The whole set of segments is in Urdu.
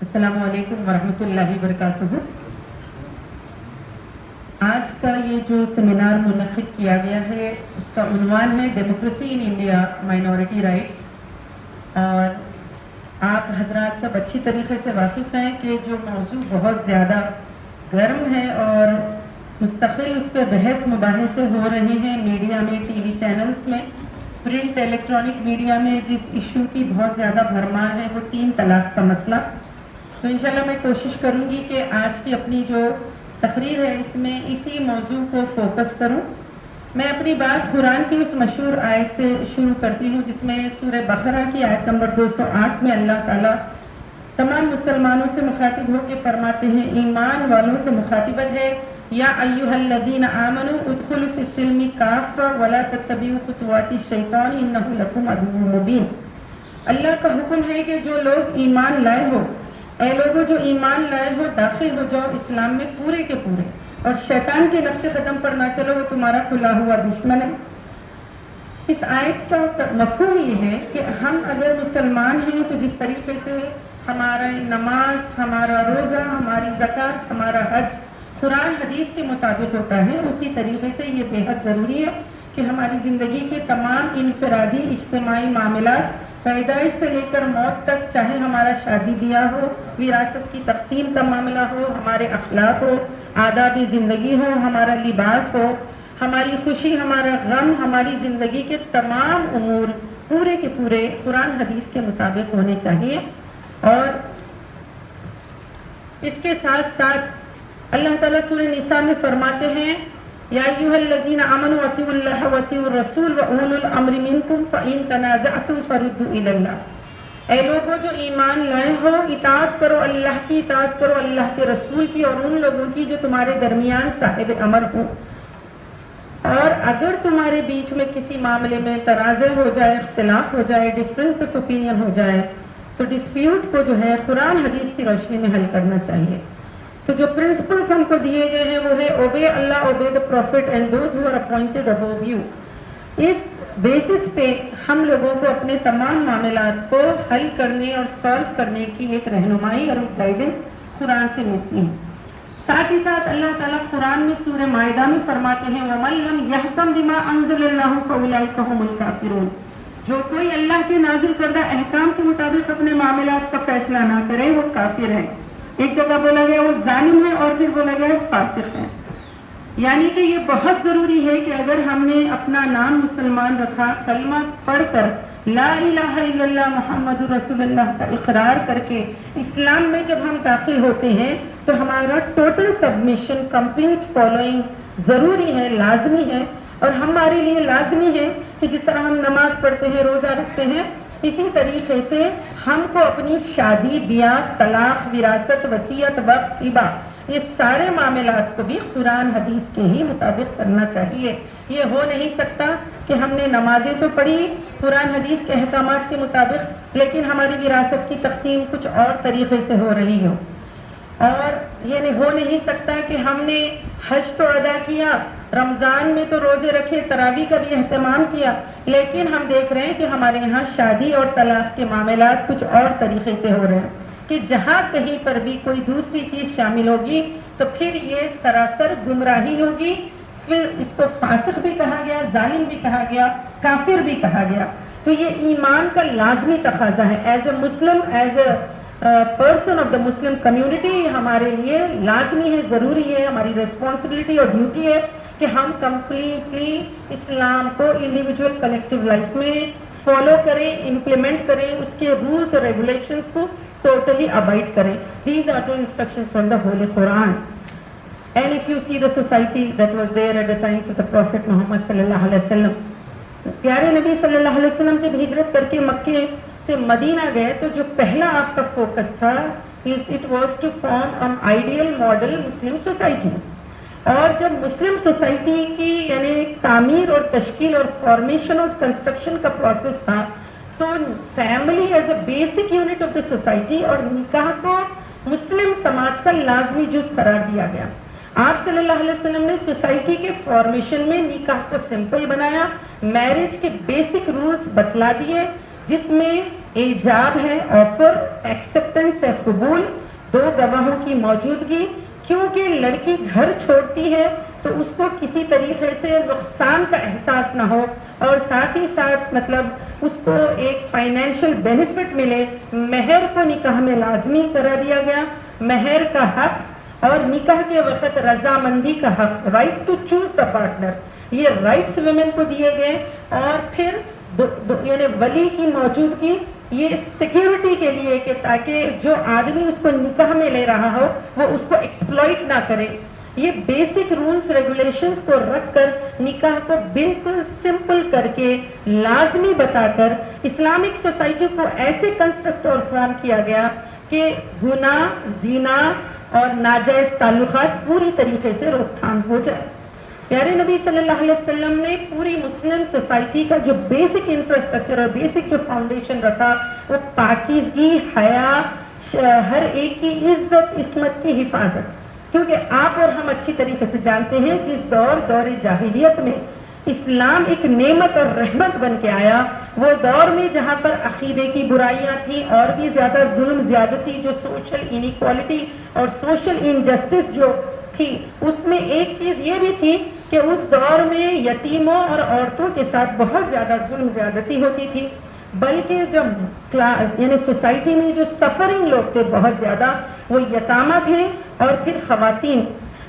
السلام علیکم ورحمۃ اللہ وبرکاتہ۔ آج کا یہ جو سیمینار منعقد کیا گیا ہے اس کا عنوان ہے democracy in India minority rights, اور آپ حضرات سب اچھی طریقے سے واقف ہیں کہ جو موضوع بہت زیادہ گرم ہے اور مستقل اس پہ بحث مباحثے ہو رہے ہیں میڈیا میں، ٹی وی چینلز میں، پرنٹ الیکٹرانک میڈیا میں۔ جس ایشو کی بہت زیادہ بھرمار ہے وہ 3 طلاق کا مسئلہ۔ تو انشاءاللہ میں کوشش کروں گی کہ آج کی اپنی جو تقریر ہے اس میں اسی موضوع کو فوکس کروں۔ میں اپنی بات قرآن کی اس مشہور آیت سے شروع کرتی ہوں جس میں سورہ بقرہ کی آیت نمبر 208 میں اللہ تعالیٰ تمام مسلمانوں سے مخاطب ہو کے فرماتے ہیں، ایمان والوں سے مخاطبت ہے، یا ایھا الذین آمنوا ادخلوا فی السلم کافۃ ولا تتبعوا خطوات الشیطان انہ لکم عدو مبین۔ اللہ کا حکم ہے کہ جو لوگ ایمان لائے ہو، اے لوگوں جو ایمان لائے ہو داخل ہو جاؤ اسلام میں پورے کے پورے، اور شیطان کے نقش قدم پر نہ چلو، وہ تمہارا کھلا ہوا دشمن ہے۔ اس آیت کا مفہوم یہ ہے کہ ہم اگر مسلمان ہیں تو جس طریقے سے ہمارا نماز، ہمارا روزہ، ہماری زکوٰۃ، ہمارا حج قرآن حدیث کے مطابق ہوتا ہے، اسی طریقے سے یہ بے حد ضروری ہے کہ ہماری زندگی کے تمام انفرادی اجتماعی معاملات پیدائش سے لے کر موت تک، چاہے ہمارا شادی بیاہ ہو، وراثت کی تقسیم کا معاملہ ہو، ہمارے اخلاق ہو، آداب زندگی ہو، ہمارا لباس ہو، ہماری خوشی، ہمارا غم، ہماری زندگی کے تمام امور پورے کے پورے قرآن حدیث کے مطابق ہونے چاہیے۔ اور اس کے ساتھ ساتھ اللہ تعالیٰ سورہ نساء میں فرماتے ہیں، یا ایھا الذین آمنوا اطیعوا اللہ واطیعوا الرسول واولی الامر منکم فان تنازعتم فردوا الی اللہ۔ اے لوگوں جو ایمان لائے ہو، اطاعت کرو، اللہ کی اطاعت کرو، اللہ کے رسول کی اور ان لوگوں کی جو تمہارے درمیان صاحب امر ہوں، اور اگر تمہارے بیچ میں کسی معاملے میں تنازع ہو جائے، اختلاف ہو جائے، ڈفرینس آف اوپینین ہو جائے، تو ڈسپیوٹ کو جو ہے قرآن حدیث کی روشنی میں حل کرنا چاہیے۔ تو جو پرنسپلز ہم کو دیے گئے ہیں وہ ہے obey Allah, obey the prophet and those who are appointed above you. اس بیسس پہ ہم لوگوں کو اپنے تمام معاملات کو حل کرنے اور سالو کرنے کی ایک رہنمائی اور ایک گائیڈنس قرآن سے ملتی ہے۔ ساتھ ہی ساتھ اللہ تعالیٰ قرآن میں سورہ مائدہ میں فرماتے ہیں، وَمَن لَّمْ يَحْكَمْ بِمَا أَنزَلَ اللَّهُ فَأُولَٰئِكَ هُمُ الْكَافِرُونَ۔ جو کوئی اللہ کے نازل کردہ احکام کے مطابق اپنے معاملات کا فیصلہ نہ کرے وہ کافر ہے۔ ایک جگہ بولا گیا وہ ظالم ہے، اور پھر بولا گیا فاسق ہے۔ یعنی کہ یہ بہت ضروری ہے کہ اگر ہم نے اپنا نام مسلمان رکھا، کلمہ پڑھ کر لا الہ الا اللہ محمد رسول اللہ کا اقرار کر کے اسلام میں جب ہم داخل ہوتے ہیں تو ہمارا ٹوٹل سبمیشن، کمپلیٹ فالوئنگ ضروری ہے، لازمی ہے۔ اور ہمارے لیے لازمی ہے کہ جس طرح ہم نماز پڑھتے ہیں، روزہ رکھتے ہیں، اسی طریقے سے ہم کو اپنی شادی، بیاہ، طلاق، وراثت، وصیت، وقف، ہبہ، یہ سارے معاملات کو بھی قرآن حدیث کے ہی مطابق کرنا چاہیے۔ یہ ہو نہیں سکتا کہ ہم نے نمازیں تو پڑھی قرآن حدیث کے احکامات کے مطابق، لیکن ہماری وراثت کی تقسیم کچھ اور طریقے سے ہو رہی ہو۔ اور یہ ہو نہیں سکتا کہ ہم نے حج تو ادا کیا، رمضان میں تو روزے رکھے، تراویح کا بھی اہتمام کیا، لیکن ہم دیکھ رہے ہیں کہ ہمارے یہاں شادی اور طلاق کے معاملات کچھ اور طریقے سے ہو رہے ہیں، کہ جہاں کہیں پر بھی کوئی دوسری چیز شامل ہوگی تو پھر یہ سراسر گمراہی ہوگی۔ پھر اس کو فاسق بھی کہا گیا، ظالم بھی کہا گیا، کافر بھی کہا گیا۔ تو یہ ایمان کا لازمی تقاضا ہے۔ As a Muslim, as a person of the Muslim community, ہمارے لیے لازمی ہے، ضروری ہے، ہماری ریسپانسبلٹی اور ڈیوٹی ہے کہ ہم کمپلیٹلی اسلام کو انڈیویجول کلیکٹیو لائف میں فالو کریں، امپلیمنٹ کریں، اس کے رولز اور ریگولیشنز کو ٹوٹلی ابائڈ کریں۔ These are the instructions from the Holy Quran. And if you see the society that was there at the times of the Prophet Muhammad sallallahu alaihi wasallam, پیارے نبی صلی اللہ علیہ وسلم جب ہجرت کر کے مکے سے مدینہ گئے تو جو پہلا آپ کا فوکس تھا it was to form an ideal model Muslim society۔ اور جب مسلم سوسائٹی کی یعنی تعمیر اور تشکیل اور فارمیشن اور کنسٹرکشن کا پروسیس تھا تو family as a basic unit of the society اور نکاح کو مسلم سماج کا لازمی جز قرار دیا گیا۔ آپ صلی اللہ علیہ وسلم نے سوسائٹی کے فارمیشن میں نکاح کو سمپل بنایا، میرج کے بیسک رولز بتلا دیے، جس میں ایجاب ہے آفر، ایکسیپٹنس ہے قبول، 2 گواہوں کی موجودگی، کیونکہ لڑکی گھر چھوڑتی ہے تو اس کو کسی طریقے سے نقصان کا احساس نہ ہو، اور ساتھ ہی ساتھ مطلب اس کو ایک فائنینشیل بینیفٹ ملے۔ مہر کو نکاح میں لازمی کرا دیا گیا، مہر کا حق اور نکاح کے وقت رضامندی کا حق، right to choose the partner, یہ رائٹس ویمن کو دیے گئے۔ اور پھر یعنی ولی کی موجودگی، یہ سیکیورٹی کے لیے کہ تاکہ جو آدمی اس کو نکاح میں لے رہا ہو وہ اس کو ایکسپلائٹ نہ کرے۔ یہ بیسک رولز ریگولیشنز کو رکھ کر نکاح کو بالکل سمپل کر کے لازمی بتا کر اسلامک سوسائٹی کو ایسے کنسٹرکٹ اور فارم کیا گیا کہ گناہ، زنا اور ناجائز تعلقات پوری طریقے سے روک تھام ہو جائے۔ پیارے نبی صلی اللہ علیہ وسلم نے پوری مسلم سوسائٹی کا جو بیسک انفراسٹرکچر اور بیسک جو فاؤنڈیشن رکھا وہ پاکیزگی، حیا، ہر ایک کی عزت عصمت کی حفاظت، کیونکہ آپ اور ہم اچھی طریقے سے جانتے ہیں جس دور جاہلیت میں اسلام ایک نعمت اور رحمت بن کے آیا، وہ دور میں جہاں پر عقیدے کی برائیاں تھیں اور بھی زیادہ ظلم زیادتی، جو سوشل انیکوالٹی اور سوشل انجسٹس جو تھی، اس میں ایک چیز یہ بھی تھی کہ اس دور میں یتیموں اور عورتوں کے ساتھ بہت زیادہ ظلم زیادتی ہوتی تھی، بلکہ جو کلاس یعنی سوسائٹی میں جو سفرنگ لوگ تھے بہت زیادہ وہ یتامہ تھے، اور پھر خواتین۔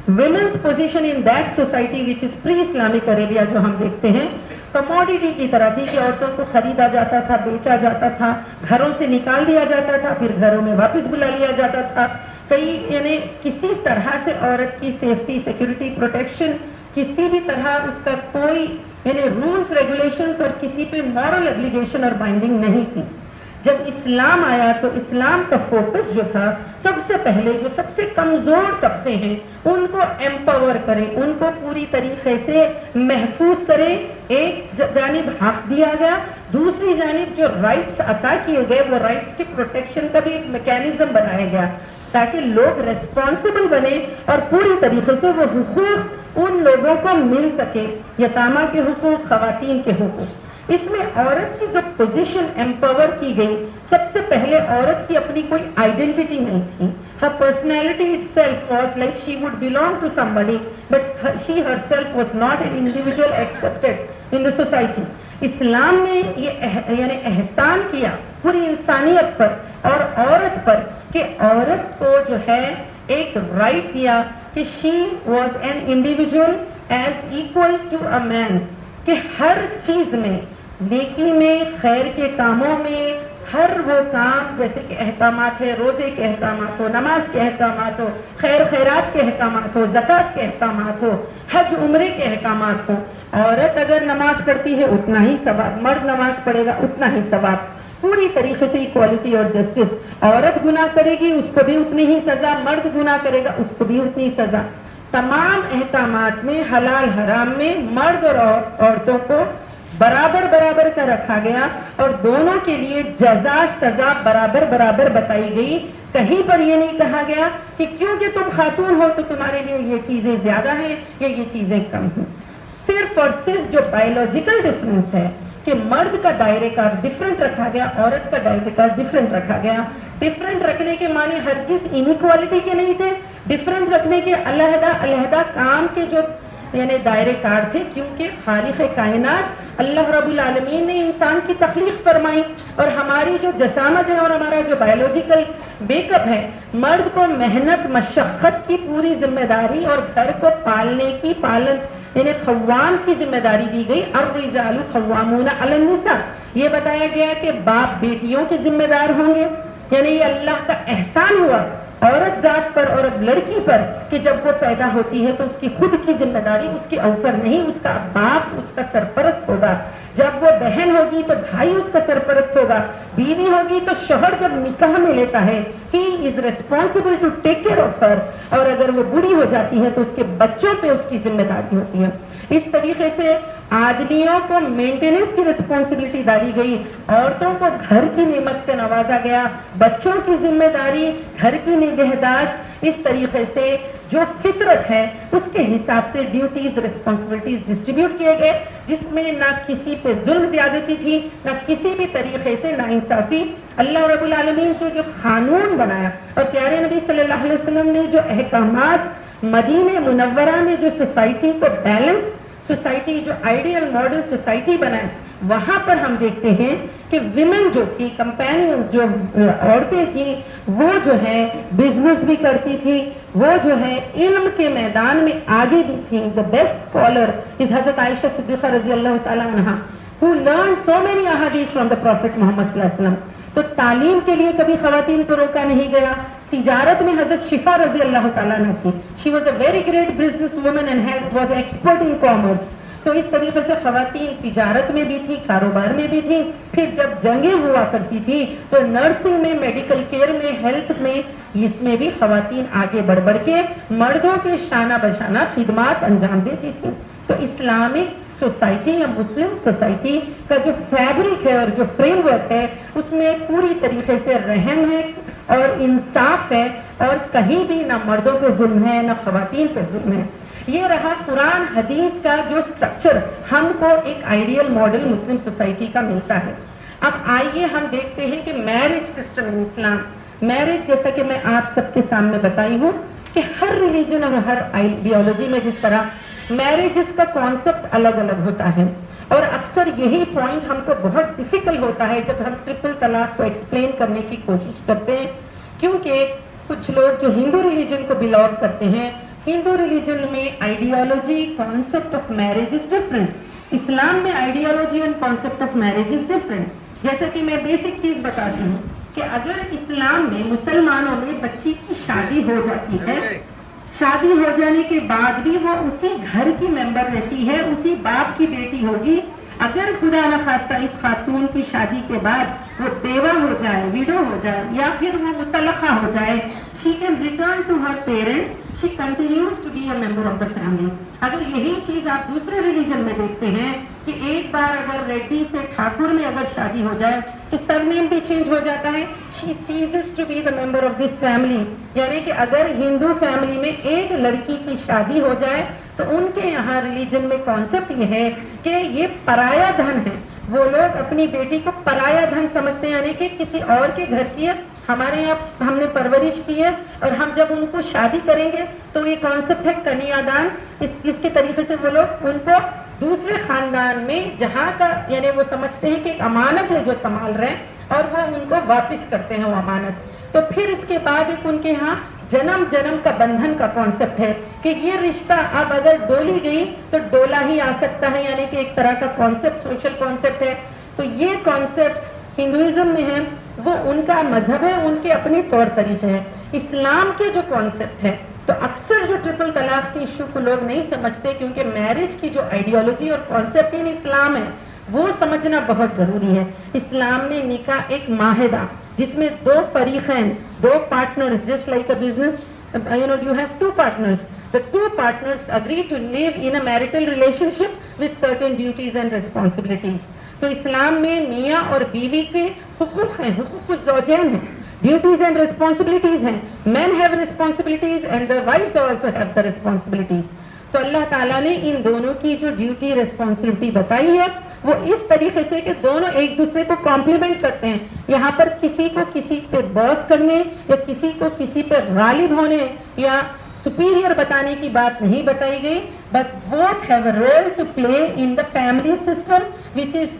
Women's position in that society which is pre Islamic Arabia جو ہم دیکھتے ہیں کموڈیٹی کی طرح تھی کہ عورتوں کو خریدا جاتا تھا، بیچا جاتا تھا، گھروں سے نکال دیا جاتا تھا، پھر گھروں میں واپس بلا لیا جاتا تھا۔ کئی یعنی کسی طرح سے عورت کی سیفٹی، سیکورٹی، پروٹیکشن، کسی بھی طرح اس کا کوئی یعنی رولز ریگولیشنز اور کسی پہ مورل ابلیگیشن اور بائنڈنگ نہیں تھی۔ جب اسلام آیا تو اسلام کا فوکس جو تھا سب سے پہلے جو سب سے کمزور طبقے ہیں ان کو ایمپاور کریں، ان کو پوری طریقے سے محفوظ کریں۔ ایک جانب حق دیا گیا، دوسری جانب جو رائٹس عطا کیے گئے وہ رائٹس کی پروٹیکشن کا بھی ایک میکینزم بنایا گیا تاکہ لوگ ریسپانسبل بنے اور پوری طریقے سے وہ حقوق ان لوگوں کو مل سکے، یتامہ کے حقوق، خواتین کے حقوق۔ اس میں عورت کی جو پوزیشن ایمپاور کی گئی، سب سے پہلے عورت کی اپنی کوئی آئیڈینٹی نہیں تھی۔ her personality itself was like she would belong to somebody but she herself was not an individual accepted in the society۔ اسلام نے یہ یعنی احسان کیا پوری انسانیت پر اور عورت پر کہ عورت کو جو ہے ایک رائٹ دیا کہ she was an individual as equal to a man، کہ ہر چیز میں، نیکی میں، خیر کے کاموں میں، ہر وہ کام جیسے کہ احکامات ہے، روزے کے احکامات ہو، نماز کے احکامات ہو، خیر خیرات کے احکامات ہو، زکوٰۃ کے احکامات ہو، حج عمرے کے احکامات ہو، عورت اگر نماز پڑھتی ہے اتنا ہی ثواب، مرد نماز پڑھے گا اتنا ہی ثواب، پوری طریقے سے ایکوالٹی اور جسٹس۔ عورت گناہ کرے گی اس کو بھی اتنی ہی سزا، مرد گناہ کرے گا اس کو بھی اتنی سزا۔ تمام احکامات میں، حلال حرام میں مرد اور عورتوں کو برابر برابر کا رکھا گیا اور دونوں کے لیے جزا سزا برابر برابر بتائی گئی۔ کہیں پر یہ نہیں کہا گیا کہ کیونکہ تم خاتون ہو تو تمہارے لیے یہ چیزیں زیادہ ہیں یا یہ چیزیں کم ہیں۔ صرف اور صرف جو بایولوجیکل ڈفرینس ہے کہ مرد کا دائرے کار ڈفرینٹ رکھا گیا، عورت کا دائرے کار ڈفرینٹ رکھا گیا۔ ڈفرینٹ رکھنے کے معنی ہرگز انیکوالٹی کے نہیں تھے، ڈفرینٹ رکھنے کے علیحدہ علیحدہ کام کے جو یعنی دائرے کار تھے، کیونکہ خالق کائنات اللہ رب العالمین نے انسان کی تخلیق فرمائی اور ہماری جو جسامت ہے اور ہمارا جو بایولوجیکل بیک اپ ہے، مرد کو محنت مشقت کی پوری ذمہ داری اور گھر کو پالنے کی یعنی قوام کی ذمہ داری دی گئی۔ الرجال قوامون علی النساء، یہ بتایا گیا کہ باپ بیٹیوں کے ذمہ دار ہوں گے، یعنی یہ اللہ کا احسان ہوا عورت ذات پر اور لڑکی پر کہ جب وہ پیدا ہوتی ہے تو اس کی خود کی ذمہ داری اس کے اوپر نہیں، اس کا باپ اس کا سرپرست ہوگا، جب وہ بہن ہوگی تو بھائی اس کا سرپرست ہوگا، بیوی ہوگی تو شوہر جب نکاح میں لیتا ہے he is responsible to take care of her، اور اگر وہ بوڑھی ہو جاتی ہے تو اس کے بچوں پہ اس کی ذمہ داری ہوتی ہے۔ اس طریقے سے آدمیوں کو مینٹیننس کی رسپانسبلٹی ڈالی گئی، عورتوں کو گھر کی نعمت سے نوازا گیا، بچوں کی ذمہ داری، گھر کی نگہداشت، اس طریقے سے جو فطرت ہے اس کے حساب سے ڈیوٹیز رسپانسبلٹیز ڈسٹریبیوٹ کیے گئے، جس میں نہ کسی پہ ظلم زیادتی تھی، نہ کسی بھی طریقے سے ناانصافی۔ اللہ رب العالمین کو جو قانون بنایا اور پیارے نبی صلی اللہ علیہ وسلم نے جو احکامات مدینہ منورہ میں جو سوسائٹی کو بیلنس سوسائٹی، جو آئیڈیل ماڈل سوسائٹی بنائے، وہاں پر ہم دیکھتے ہیں کہ ویمن جو تھی، کمپینینز جو عورتیں تھیں، وہ جو ہے بزنس بھی کرتی تھی، وہ جو ہے علم کے میدان میں آگے بھی تھیں۔ دا بیسٹ اسکالر از حضرت عائشہ صدیقہ رضی اللہ تعالیٰ عنہ who learned so many ahadith from the Prophet محمد صلی اللہ علیہ وسلم۔ تو تعلیم کے لیے کبھی خواتین کو روکا نہیں گیا۔ تجارت میں حضرت شفا رضی اللہ تعالیٰ عنہ تھی، she was a very great business woman and was expert in commerce۔ تو اس طریقے سے خواتین تجارت میں بھی تھی، کاروبار میں بھی تھی۔ پھر جب جنگیں ہوا کرتی تھی تو نرسنگ میں، میڈیکل کیئر میں، ہیلتھ میں، اس میں بھی خواتین آگے بڑھ بڑھ کے مردوں کے شانہ بشانہ خدمات انجام دیتی تھی۔ تو اسلامک سوسائٹی یا مسلم سوسائٹی کا جو فیبرک ہے اور جو فریم ورک ہے، اس میں پوری طریقے سے رحم ہے اور انصاف ہے، اور کہیں بھی نہ مردوں پہ ظلم ہے نہ خواتین پہ ظلم ہے۔ یہ رہا قرآن حدیث کا جو سٹرکچر ہم کو ایک آئیڈیل ماڈل مسلم سوسائٹی کا ملتا ہے۔ اب آئیے ہم دیکھتے ہیں کہ میرج سسٹم ان اسلام، میرج جیسا کہ میں آپ سب کے سامنے بتائی ہوں کہ ہر ریلیجن اور ہر آئیڈیالوجی میں جس طرح میرجز کا کانسیپٹ الگ الگ ہوتا ہے، اور اکثر یہی پوائنٹ ہم کو بہت ڈیفیکلٹ ہوتا ہے جب ہم ٹرپل طلاق کو ایکسپلین کرنے کی کوشش کرتے ہیں، کیونکہ کچھ لوگ جو ہندو ریلیجن کو بلانگ کرتے ہیں، ہندو ریلیجن میں ideology concept of marriage is different, اسلام میں ideology and concept of marriage is different. جیسا کہ میں بیسک چیز بتاتی ہوں کہ اگر اسلام میں مسلمانوں میں بچی کی شادی ہو جاتی ہے، شادی ہو جانے کے بعد بھی وہ اسی گھر کی ممبر رہتی ہے، اسی باپ کی بیٹی ہوگی۔ اگر خدا نخواستہ اس خاتون کی شادی کے بعد وہ بیوہ ہو جائے، ویڈو ہو جائے، یا پھر وہ مطلقہ ہو جائے، she can return to her parents, she continues to be a member of the family۔ اگر یہی چیز آپ دوسرے ریلیجن میں دیکھتے ہیں کہ ایک بار اگر ریڈی سے ٹھاکر میں اگر شادی ہو جائے تو سر نیم بھی چینج ہو جاتا ہے، she ceases to be the member of this family۔ یعنی کہ اگر ہندو فیملی میں ایک لڑکی کی شادی ہو جائے تو ان کے یہاں ریلیجن میں کانسیپٹ یہ ہے کہ یہ پرایا دھن ہے، وہ لوگ اپنی بیٹی کو پرایا دھن سمجھتے ہیں، یعنی کہ کسی اور کے گھر کی ہے، ہمارے یہاں ہم نے پرورش کی ہے، اور ہم جب ان کو شادی کریں گے تو یہ کانسیپٹ ہے کنیا دان، اس کے طریقے سے وہ لوگ ان کو دوسرے خاندان میں جہاں کا، یعنی وہ سمجھتے ہیں کہ ایک امانت ہے جو سنبھال رہے ہیں، اور وہ ان کو واپس کرتے ہیں وہ امانت۔ تو پھر اس کے بعد ایک ان کے ہاں جنم جنم کا بندھن کا کانسیپٹ ہے کہ یہ رشتہ اب اگر ڈولی گئی تو ڈولا ہی آ سکتا ہے، یعنی کہ ایک طرح کا کانسیپٹ، سوشل کانسیپٹ ہے۔ تو یہ کانسیپٹس ہندوازم میں ہیں، وہ ان کا مذہب ہے، ان کے اپنے طور طریقے ہیں۔ اسلام کے جو کانسیپٹ ہے، تو اکثر جو ٹرپل طلاق کے ایشو کو لوگ نہیں سمجھتے، کیونکہ میرج کی جو آئیڈیالوجی اور کانسیپٹ ان اسلام ہے وہ سمجھنا بہت ضروری ہے۔ اسلام میں نکاح ایک معاہدہ جس میں دو فریقین، دو partners, just like a business, you have two partners. The two partners agree to live in a marital relationship with certain duties and responsibilities. تو اسلام میں میاں اور بیوی کے حقوق ہیں، حقوق الزوجین ہیں، ڈیوٹیز اینڈ ریسپانسبلٹیز ہیں۔ Man have responsibilities and the wives also have the responsibilities۔ تو اللہ تعالیٰ نے ان دونوں کی جو ڈیوٹی ریسپانسبلٹی بتائی ہے وہ اس طریقے سے کہ دونوں ایک دوسرے کو کمپلیمنٹ کرتے ہیں۔ یہاں پر کسی کو کسی پہ باس کرنے یا کسی کو کسی پہ غالب ہونے یا سپیریئر بتانے کی بات نہیں بتائی گئی، but both have a role to play in the family system which is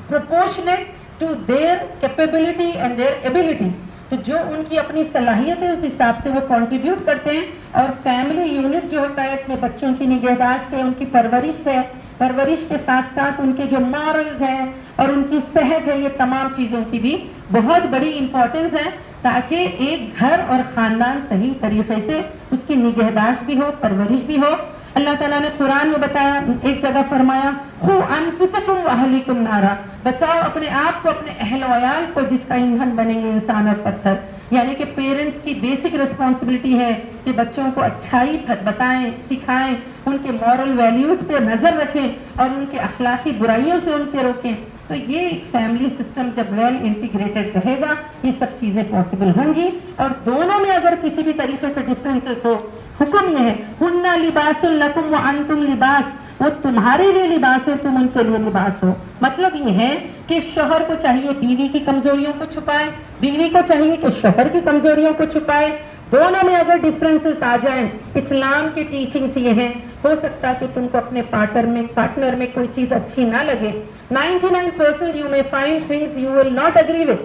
proportionate to their capability and their abilities۔ تو جو ان کی اپنی صلاحیت ہے اس حساب سے وہ کنٹریبیوٹ کرتے ہیں، اور فیملی یونٹ جو ہوتا ہے اس میں بچوں کی نگہداشت ہے، ان کی پرورش ہے، پرورش کے ساتھ ساتھ ان کے جو مارلز ہیں اور ان کی صحت ہے، یہ تمام چیزوں کی بھی بہت بڑی امپورٹنس ہے، تاکہ ایک گھر اور خاندان صحیح طریقے سے اس کی نگہداشت بھی ہو، پرورش بھی ہو۔ اللہ تعالیٰ نے قرآن میں بتایا، ایک جگہ فرمایا خو انفسکم واہلیکم نارا، بچاؤ اپنے آپ کو، اپنے اہل و عیال کو جس کا ایندھن بنیں گے انسان اور پتھر. یعنی کہ پیرنٹس کی بیسک رسپانسبلٹی ہے کہ بچوں کو اچھائی بتائیں، سکھائیں، ان کے مورل ویلیوز پہ نظر رکھیں اور ان کے اخلاقی برائیوں سے ان کے روکیں. تو یہ ایک فیملی سسٹم جب ویل انٹیگریٹڈ رہے گا یہ سب چیزیں پاسبل ہوں گی. اور دونوں میں اگر کسی بھی طریقے سے ڈفرینسز ہو، حکم یہ ہے ہن لباس لکم وانتم لباس، وہ تمہارے لیے لباس ہے، تم ان کے لیے لباس ہو. مطلب یہ ہے کہ شوہر کو چاہیے بیوی کی کمزوریوں کو چھپائے، بیوی کو چاہیے کہ شوہر کی کمزوریوں کو چھپائے. دونوں میں اگر ڈفرینسز آ جائیں، اسلام کی ٹیچنگز یہ ہیں، ہو سکتا ہے کہ تم کو اپنے پارٹنر میں کوئی چیز اچھی نہ لگے. 99% you may find things you will not agree with,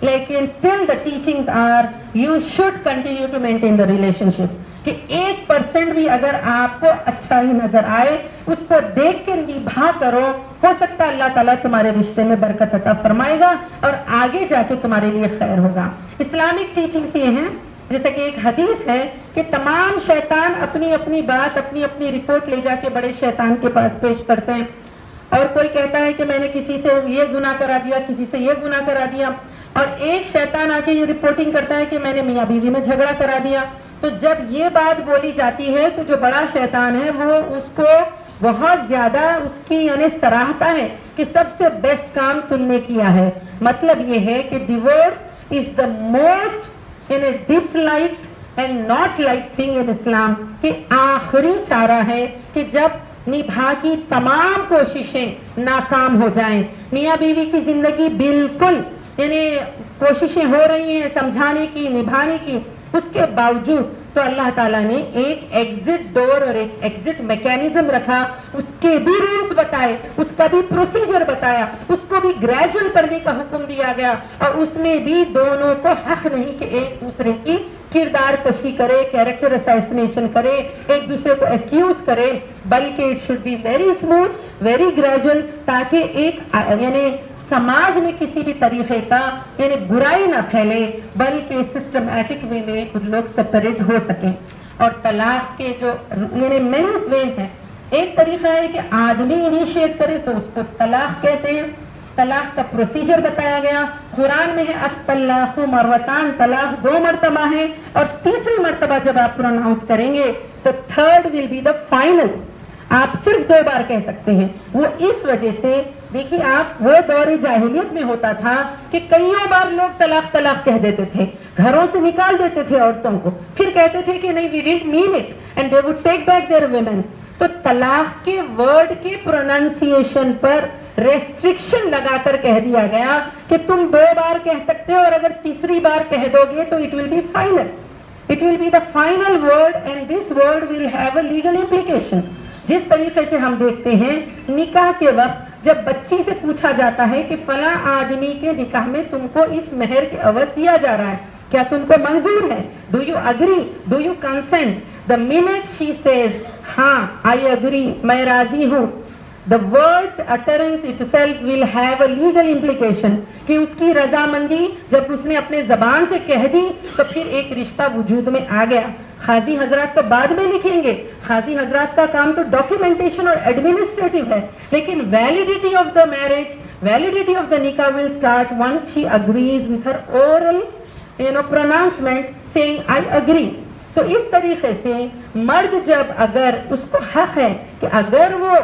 لیکن still the teachings are you should continue to maintain the relationship. کہ 1% بھی اگر آپ کو اچھا ہی نظر آئے اس کو دیکھ کے نبھا کرو، ہو سکتا ہے اللہ تعالیٰ تمہارے رشتے میں برکت عطا فرمائے گا اور آگے جا کے تمہارے لیے خیر ہوگا. اسلامک ٹیچنگز یہ ہیں، جیسے کہ ایک حدیث ہے کہ تمام شیطان اپنی اپنی بات، اپنی اپنی رپورٹ لے جا کے بڑے شیطان کے پاس پیش کرتے ہیں. اور کوئی کہتا ہے کہ میں نے کسی سے یہ گناہ کرا دیا، کسی سے یہ گناہ کرا دیا، اور ایک شیطان آ کے یہ رپورٹنگ کرتا ہے کہ میں نے میاں بیوی میں جھگڑا کرا دیا. تو جب یہ بات بولی جاتی ہے تو جو بڑا شیطان ہے وہ اس کو بہت زیادہ اس کی یعنی سراہتا ہے کہ سب سے بیسٹ کام تم نے کیا ہے. مطلب یہ ہے کہ divorce is the most disliked and not like thing in Islam, کہ آخری چارہ ہے کہ جب نبھا کی تمام کوششیں ناکام ہو جائیں، میاں بیوی کی زندگی بالکل یعنی کوششیں ہو رہی ہیں سمجھانے کی، نبھانے کی، اس کے باوجود تو اللہ تعالیٰ نے ایک ایگزٹ ڈور اور ایک ایگزٹ میکینزم رکھا، اس کے بھی رولز بتائے، اس کا بھی پروسیجر بتایا، اس کو بھی گریجول کرنے کا حکم دیا گیا، اور اس میں بھی دونوں کو حق نہیں کہ ایک دوسرے کی کردار کشی کرے، کیریکٹر اسیسنیشن کرے، ایک دوسرے کو ایکیوز کرے، بلکہ it should be very smooth, very gradual, تاکہ ایک یعنی سماج میں کسی بھی طریقے کا یعنی برائی نہ پھیلے، بلکہ سسٹمیٹک وے میں کچھ لوگ سپریٹ ہو سکیں. اور طلاق کے جو یعنی مینی ویز ہیں، ایک طریقہ ہے کہ آدمی انیشیٹ کرے تو اس کو طلاق کہتے ہیں. طلاق کا پروسیجر بتایا گیا قرآن میں ہے الطلاق مرتان، طلاق 2 مرتبہ ہے، اور تیسری مرتبہ جب آپ پروناؤنس کریں گے تو third will be the final, آپ صرف 2 بار کہہ سکتے ہیں. وہ اس وجہ سے دیکھیے آپ وہ دور جاہلیت میں ہوتا تھا کہ کئیوں بار لوگ طلاق طلاق کہہ دیتے تھے، گھروں سے نکال دیتے تھے عورتوں کو، پھر کہتے تھے کہ نہیں we didn't mean it and they would take back their women. تو طلاق کے ورڈ کے پروننسیشن پر ریسٹرکشن لگا کر کہہ دیا گیا کہ تم 2 بار کہہ سکتے ہو، اور اگر تیسری بار کہہ دو گے تو it will be final, it will be the final word and this word will have a legal implication. جس طریقے سے ہم دیکھتے ہیں نکاح کے وقت جب بچی سے پوچھا جاتا ہے کہ فلاں آدمی کے نکاح میں تم کو اس مہر کے عوض دیا جا رہا ہے، کیا تم کو منظور ہے؟ Do you agree? Do you consent? The moment she says ہاں آئی اگری، میں راضی ہوں، the words utterance itself will have a legal implication کہ اس کی رضامندی جب اس نے اپنے زبان سے کہہ دی تو پھر ایک رشتہ وجود میں آ گیا. قاضی حضرات تو بعد میں لکھیں گے، قاضی حضرات کا کام تو ڈاکیومنٹیشن اور ایڈمنسٹریٹو ہے، لیکن validity of the marriage, validity of the nikah will start once she agrees with her oral pronouncement saying I agree. تو اس طریقے سے مرد جب اگر اس کو حق ہے کہ اگر وہ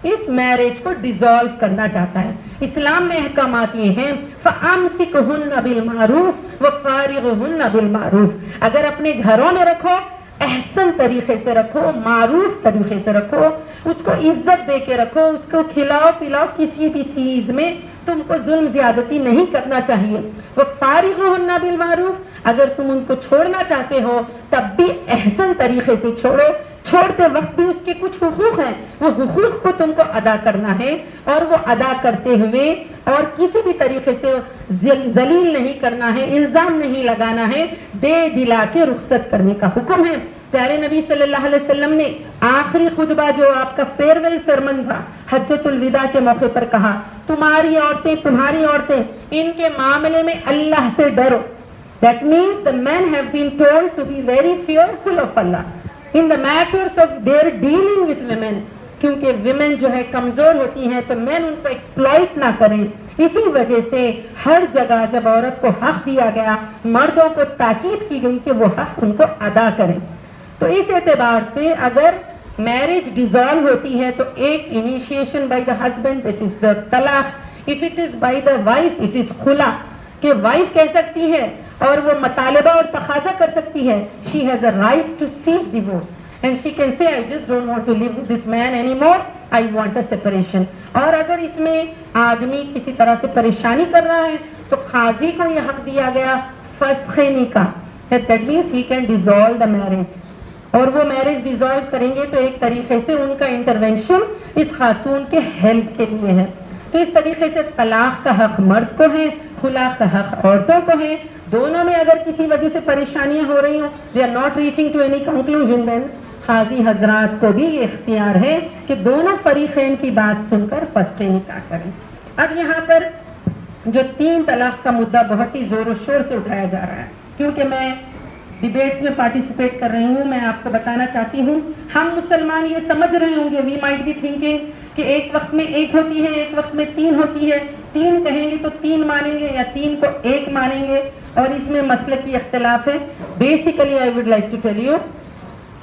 اس میرج کو ڈیزالو کرنا چاہتا ہے، اسلام میں احکامات یہ ہیں فَأَمْسِكْهُنَّ بِالْمَعْرُوفِ وَفَارِغُهُنَّ بِالْمَعْرُوفِ، اگر اپنے گھروں میں رکھو احسن طریقے سے رکھو، معروف طریقے سے رکھو، اس کو عزت دے کے رکھو، اس کو کھلاؤ پلاؤ، کسی بھی چیز میں تم کو ظلم زیادتی نہیں کرنا چاہیے. وَفَارِغُهُنَّ بِالْمَعْرُوفِ، اگر تم ان کو چھوڑنا چاہتے ہو تب بھی احسن طریقے سے چھوڑو، چھوڑتے وقت بھی اس کے کچھ حقوق ہیں، وہ حقوق کو تم کو ادا کرنا ہے، اور وہ ادا کرتے ہوئے اور کسی بھی طریقے سے ذلیل نہیں کرنا ہے، الزام نہیں لگانا ہے، دے دلا کے رخصت کرنے کا حکم ہے. پیارے نبی صلی اللہ علیہ وسلم نے آخری خطبہ جو آپ کا فیئرویل سرمن تھا حجۃ الوداع کے موقع پر کہا تمہاری عورتیں ان کے معاملے میں اللہ سے ڈرو. That means the men have been told to be very fearful of Allah. in the matters of their dealing with women, کیونکہ ویمن جو ہے کمزور ہوتی ہیں تو مین ان کو ایکسپلائٹ نہ کریں. اسی وجہ سے ہر جگہ جب عورت کو حق دیا گیا مردوں کو تاکید کی گئی کہ وہ حق ان کو ادا کریں. تو اس اعتبار سے اگر میرج ڈیزالو ہوتی ہے تو ایک initiation by the husband it is the talaq. If it is by the wife it is khula, کہ وائف کہہ سکتی ہے اور وہ مطالبہ اور تقاضا کر سکتی ہے. She has a right to seek divorce and she can say I just don't want to live with this man anymore, I want a separation. اور اگر اس میں آدمی کسی طرح سے پریشانی کر رہا ہے تو قاضی کو یہ حق دیا گیا فسخ نکاح, that means he can dissolve the marriage. اور وہ میرج ڈیزالو کریں گے تو ایک طریقے سے ان کا انٹرونشن اس خاتون کے ہیلپ کے لیے ہے. تو اس طریقے سے طلاق کا حق مرد کو ہے, خلا کا حق عورتوں کو ہے. دونوں میں اگر کسی وجہ سے پریشانیاں ہو رہی ہوں, they are not reaching to any conclusion, then قاضی حضرات کو بھی یہ اختیار ہے کہ دونوں فریقین کی بات سن کر فسخ نکاح کریں. اب یہاں پر جو 3 طلاق کا مدعا بہت ہی زور و شور سے اٹھایا جا رہا ہے, کیونکہ میں ڈیبیٹس میں پارٹیسپیٹ کر رہی ہوں, میں آپ کو بتانا چاہتی ہوں ہم مسلمان یہ سمجھ رہے ہوں گے, وی مائٹ بی تھنکنگ کہ ایک وقت میں 1 ہوتی ہے, ایک وقت میں 3 ہوتی ہے, 3 کہیں گے تو 3 مانیں گے یا 3 کو 1 مانیں گے, اور اس میں مسلکی اختلاف ہے. Basically I would like to tell you,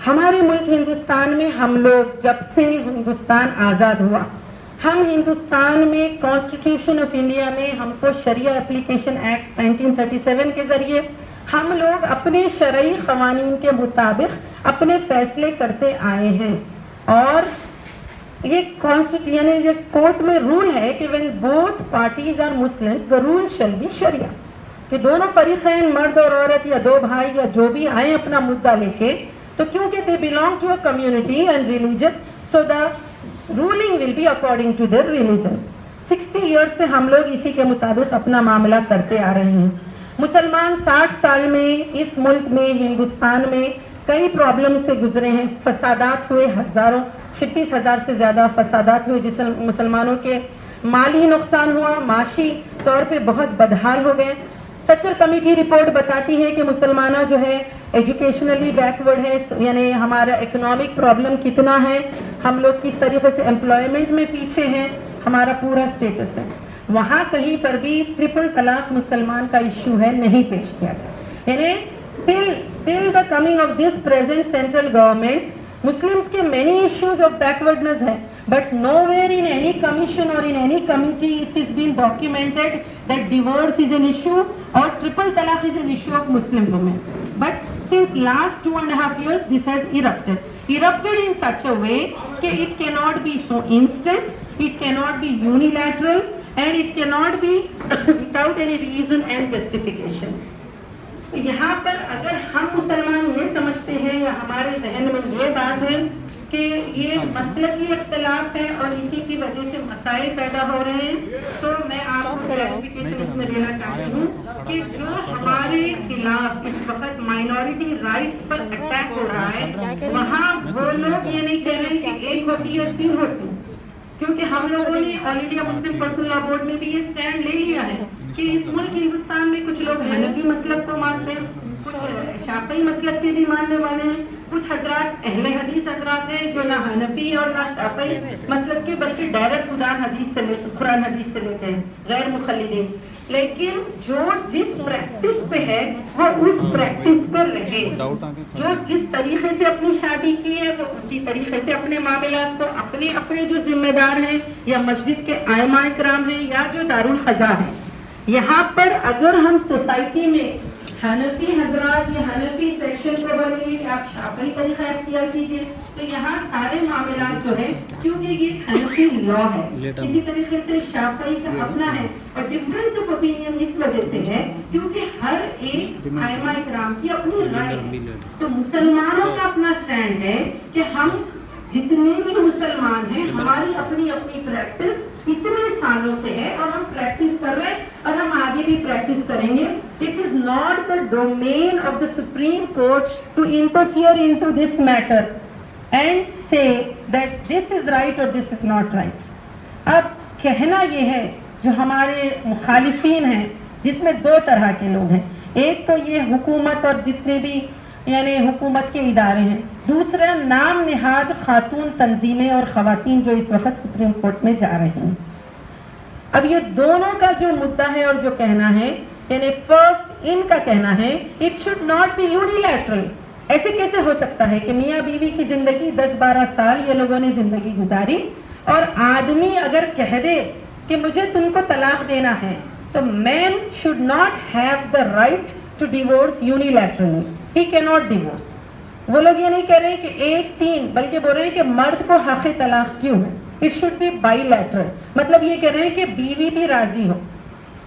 ہمارے ملک ہندوستان میں ہم لوگ جب سے ہندوستان آزاد ہوا, ہم ہندوستان میں کانسٹیٹیوشن آف انڈیا میں ہم کو شریعہ اپلیکیشن ایکٹ 1937 کے ذریعے ہم لوگ اپنے شرعی قوانین کے مطابق اپنے فیصلے کرتے آئے ہیں. اور یہ یعنی یہ کورٹ میں رول ہے کہ when both parties are Muslims the rule shall be Sharia, کہ دونوں فریقین مرد اور عورت یا 2 بھائی یا جو بھی آئیں اپنا مدعا لے کے, تو کیونکہ they belong to a community and religion, so the ruling will be according to their religion. 60 years سے ہم لوگ اسی کے مطابق اپنا معاملہ کرتے آ رہے ہیں. مسلمان 60 سال میں اس ملک میں ہندوستان میں کئی پرابلم سے گزرے ہیں. فسادات ہوئے ہزاروں, 26,000 سے زیادہ فسادات ہوئے, جس مسلمانوں کے مالی نقصان ہوا, معاشی طور پہ بہت بدحال ہو گئے. سچر کمیٹی رپورٹ بتاتی ہے کہ مسلمانہ جو ہے ایجوکیشنلی بیکورڈ ہے, یعنی ہمارا اکنامک پرابلم کتنا ہے, ہم لوگ کس طریقے سے امپلائمنٹ میں پیچھے ہیں, ہمارا پورا اسٹیٹس ہے. وہاں کہیں پر بھی 3 طلاق مسلمان کا ایشو ہے نہیں پیش کیا گیا. یعنی till the coming of this present central government Muslims کے many issues of backwardness ہے, but nowhere in any commission or in any committee it is been documented that divorce is an issue or 3 talaq is an issue of Muslim women. But since last 2.5 years this has erupted in such a way that it cannot be so instant, it cannot be unilateral, and it cannot be without any reason and justification. یہاں پر اگر ہم مسلمان یہ سمجھتے ہیں یا ہمارے ذہن میں یہ بات ہے کہ یہ مسلکی اختلاف ہے اور اسی کی وجہ سے مسائل پیدا ہو رہے ہیں, تو میں آپ کو کلیریفیکیشن اس میں دینا چاہتی ہوں کہ جو ہمارے خلاف اس وقت مائنورٹی رائٹس پر اٹیک ہو رہا ہے, وہاں وہ لوگ یہ نہیں کہہ رہے کہ 1 ہوتی ہے 3 ہوتی, کیونکہ ہم لوگوں نے آل انڈیا مسلم پرسنل لا بورڈ میں بھی یہ اسٹینڈ لے لیا ہے کہ اس ملک ہندوستان میں کچھ لوگ حنفی مسلک کو مانتے ہیں, کچھ شافعی مسلک کے بھی ماننے والے ہیں, کچھ حضرات اہل حدیث حضرات ہیں جو نہ حنفی اور نہ شافعی مسلک کے بلکہ ڈائریکٹ قرآن حدیث سے لیتے ہیں, غیر مخلدین. لیکن جو جس پریکٹس پہ ہے وہ اس پریکٹس پر رہے, جو جس طریقے سے اپنی شادی کی ہے وہ اسی طریقے سے اپنے معاملات کو اپنے جو ذمہ دار ہیں یا مسجد کے ائمہ کرام ہیں یا جو دارالقضاء ہیں, یہاں پر اگر ہم سوسائٹی میں حنفی حضرات یا حنفی سیکشن کو بولیں گے کہ آپ شافعی طریقہ اختیار کیجیے, تو یہاں سارے معاملات جو ہے کیونکہ یہ حنفی لا ہے, اسی طریقے سے شافعی کا اپنا ہے, اور ڈفرینس آف اوپینین اس وجہ سے ہے کیونکہ ہر ایک ائمہ کرام کی اپنی رائے ہے. تو مسلمانوں کا اپنا اسٹینڈ ہے کہ ہم جتنے بھی مسلمان ہیں ہماری اپنی پریکٹس اتنے سالوں سے ہے اور ہم پریکٹس کر رہے ہیں اور ہم آگے بھی پریکٹس کریں گے. It is not the domain of the Supreme Court to interfere into this matter and say that this is right or this is not right. اب کہنا یہ ہے جو ہمارے مخالفین ہیں جس میں 2 طرح کے لوگ ہیں, ایک تو یہ حکومت اور جتنے بھی یعنی حکومت کے ادارے ہیں. دوسرا نام نہاد خاتون تنظیمیں اور خواتین جو اس وقت سپریم کورٹ میں جا رہے ہیں. اب یہ دونوں کا جو مدعا ہے اور جو کہنا ہے، یعنی فرسٹ ان کا کہنا ہے it should not be unilateral. ایسے کیسے ہو سکتا ہے کہ میاں بیوی کی زندگی 10-12 سال یہ لوگوں نے زندگی گزاری اور آدمی اگر کہہ دے کہ مجھے تم کو طلاق دینا ہے تو man should not have the right to divorce unilaterally. He کی ناٹ ڈیورس. وہ لوگ یہ نہیں کہہ رہے کہ 1-3 بلکہ بول رہے ہیں کہ مرد کو حق طلاق کیوں ہے. It should be bilateral. مطلب یہ کہہ رہے ہیں کہ بیوی بھی راضی ہو.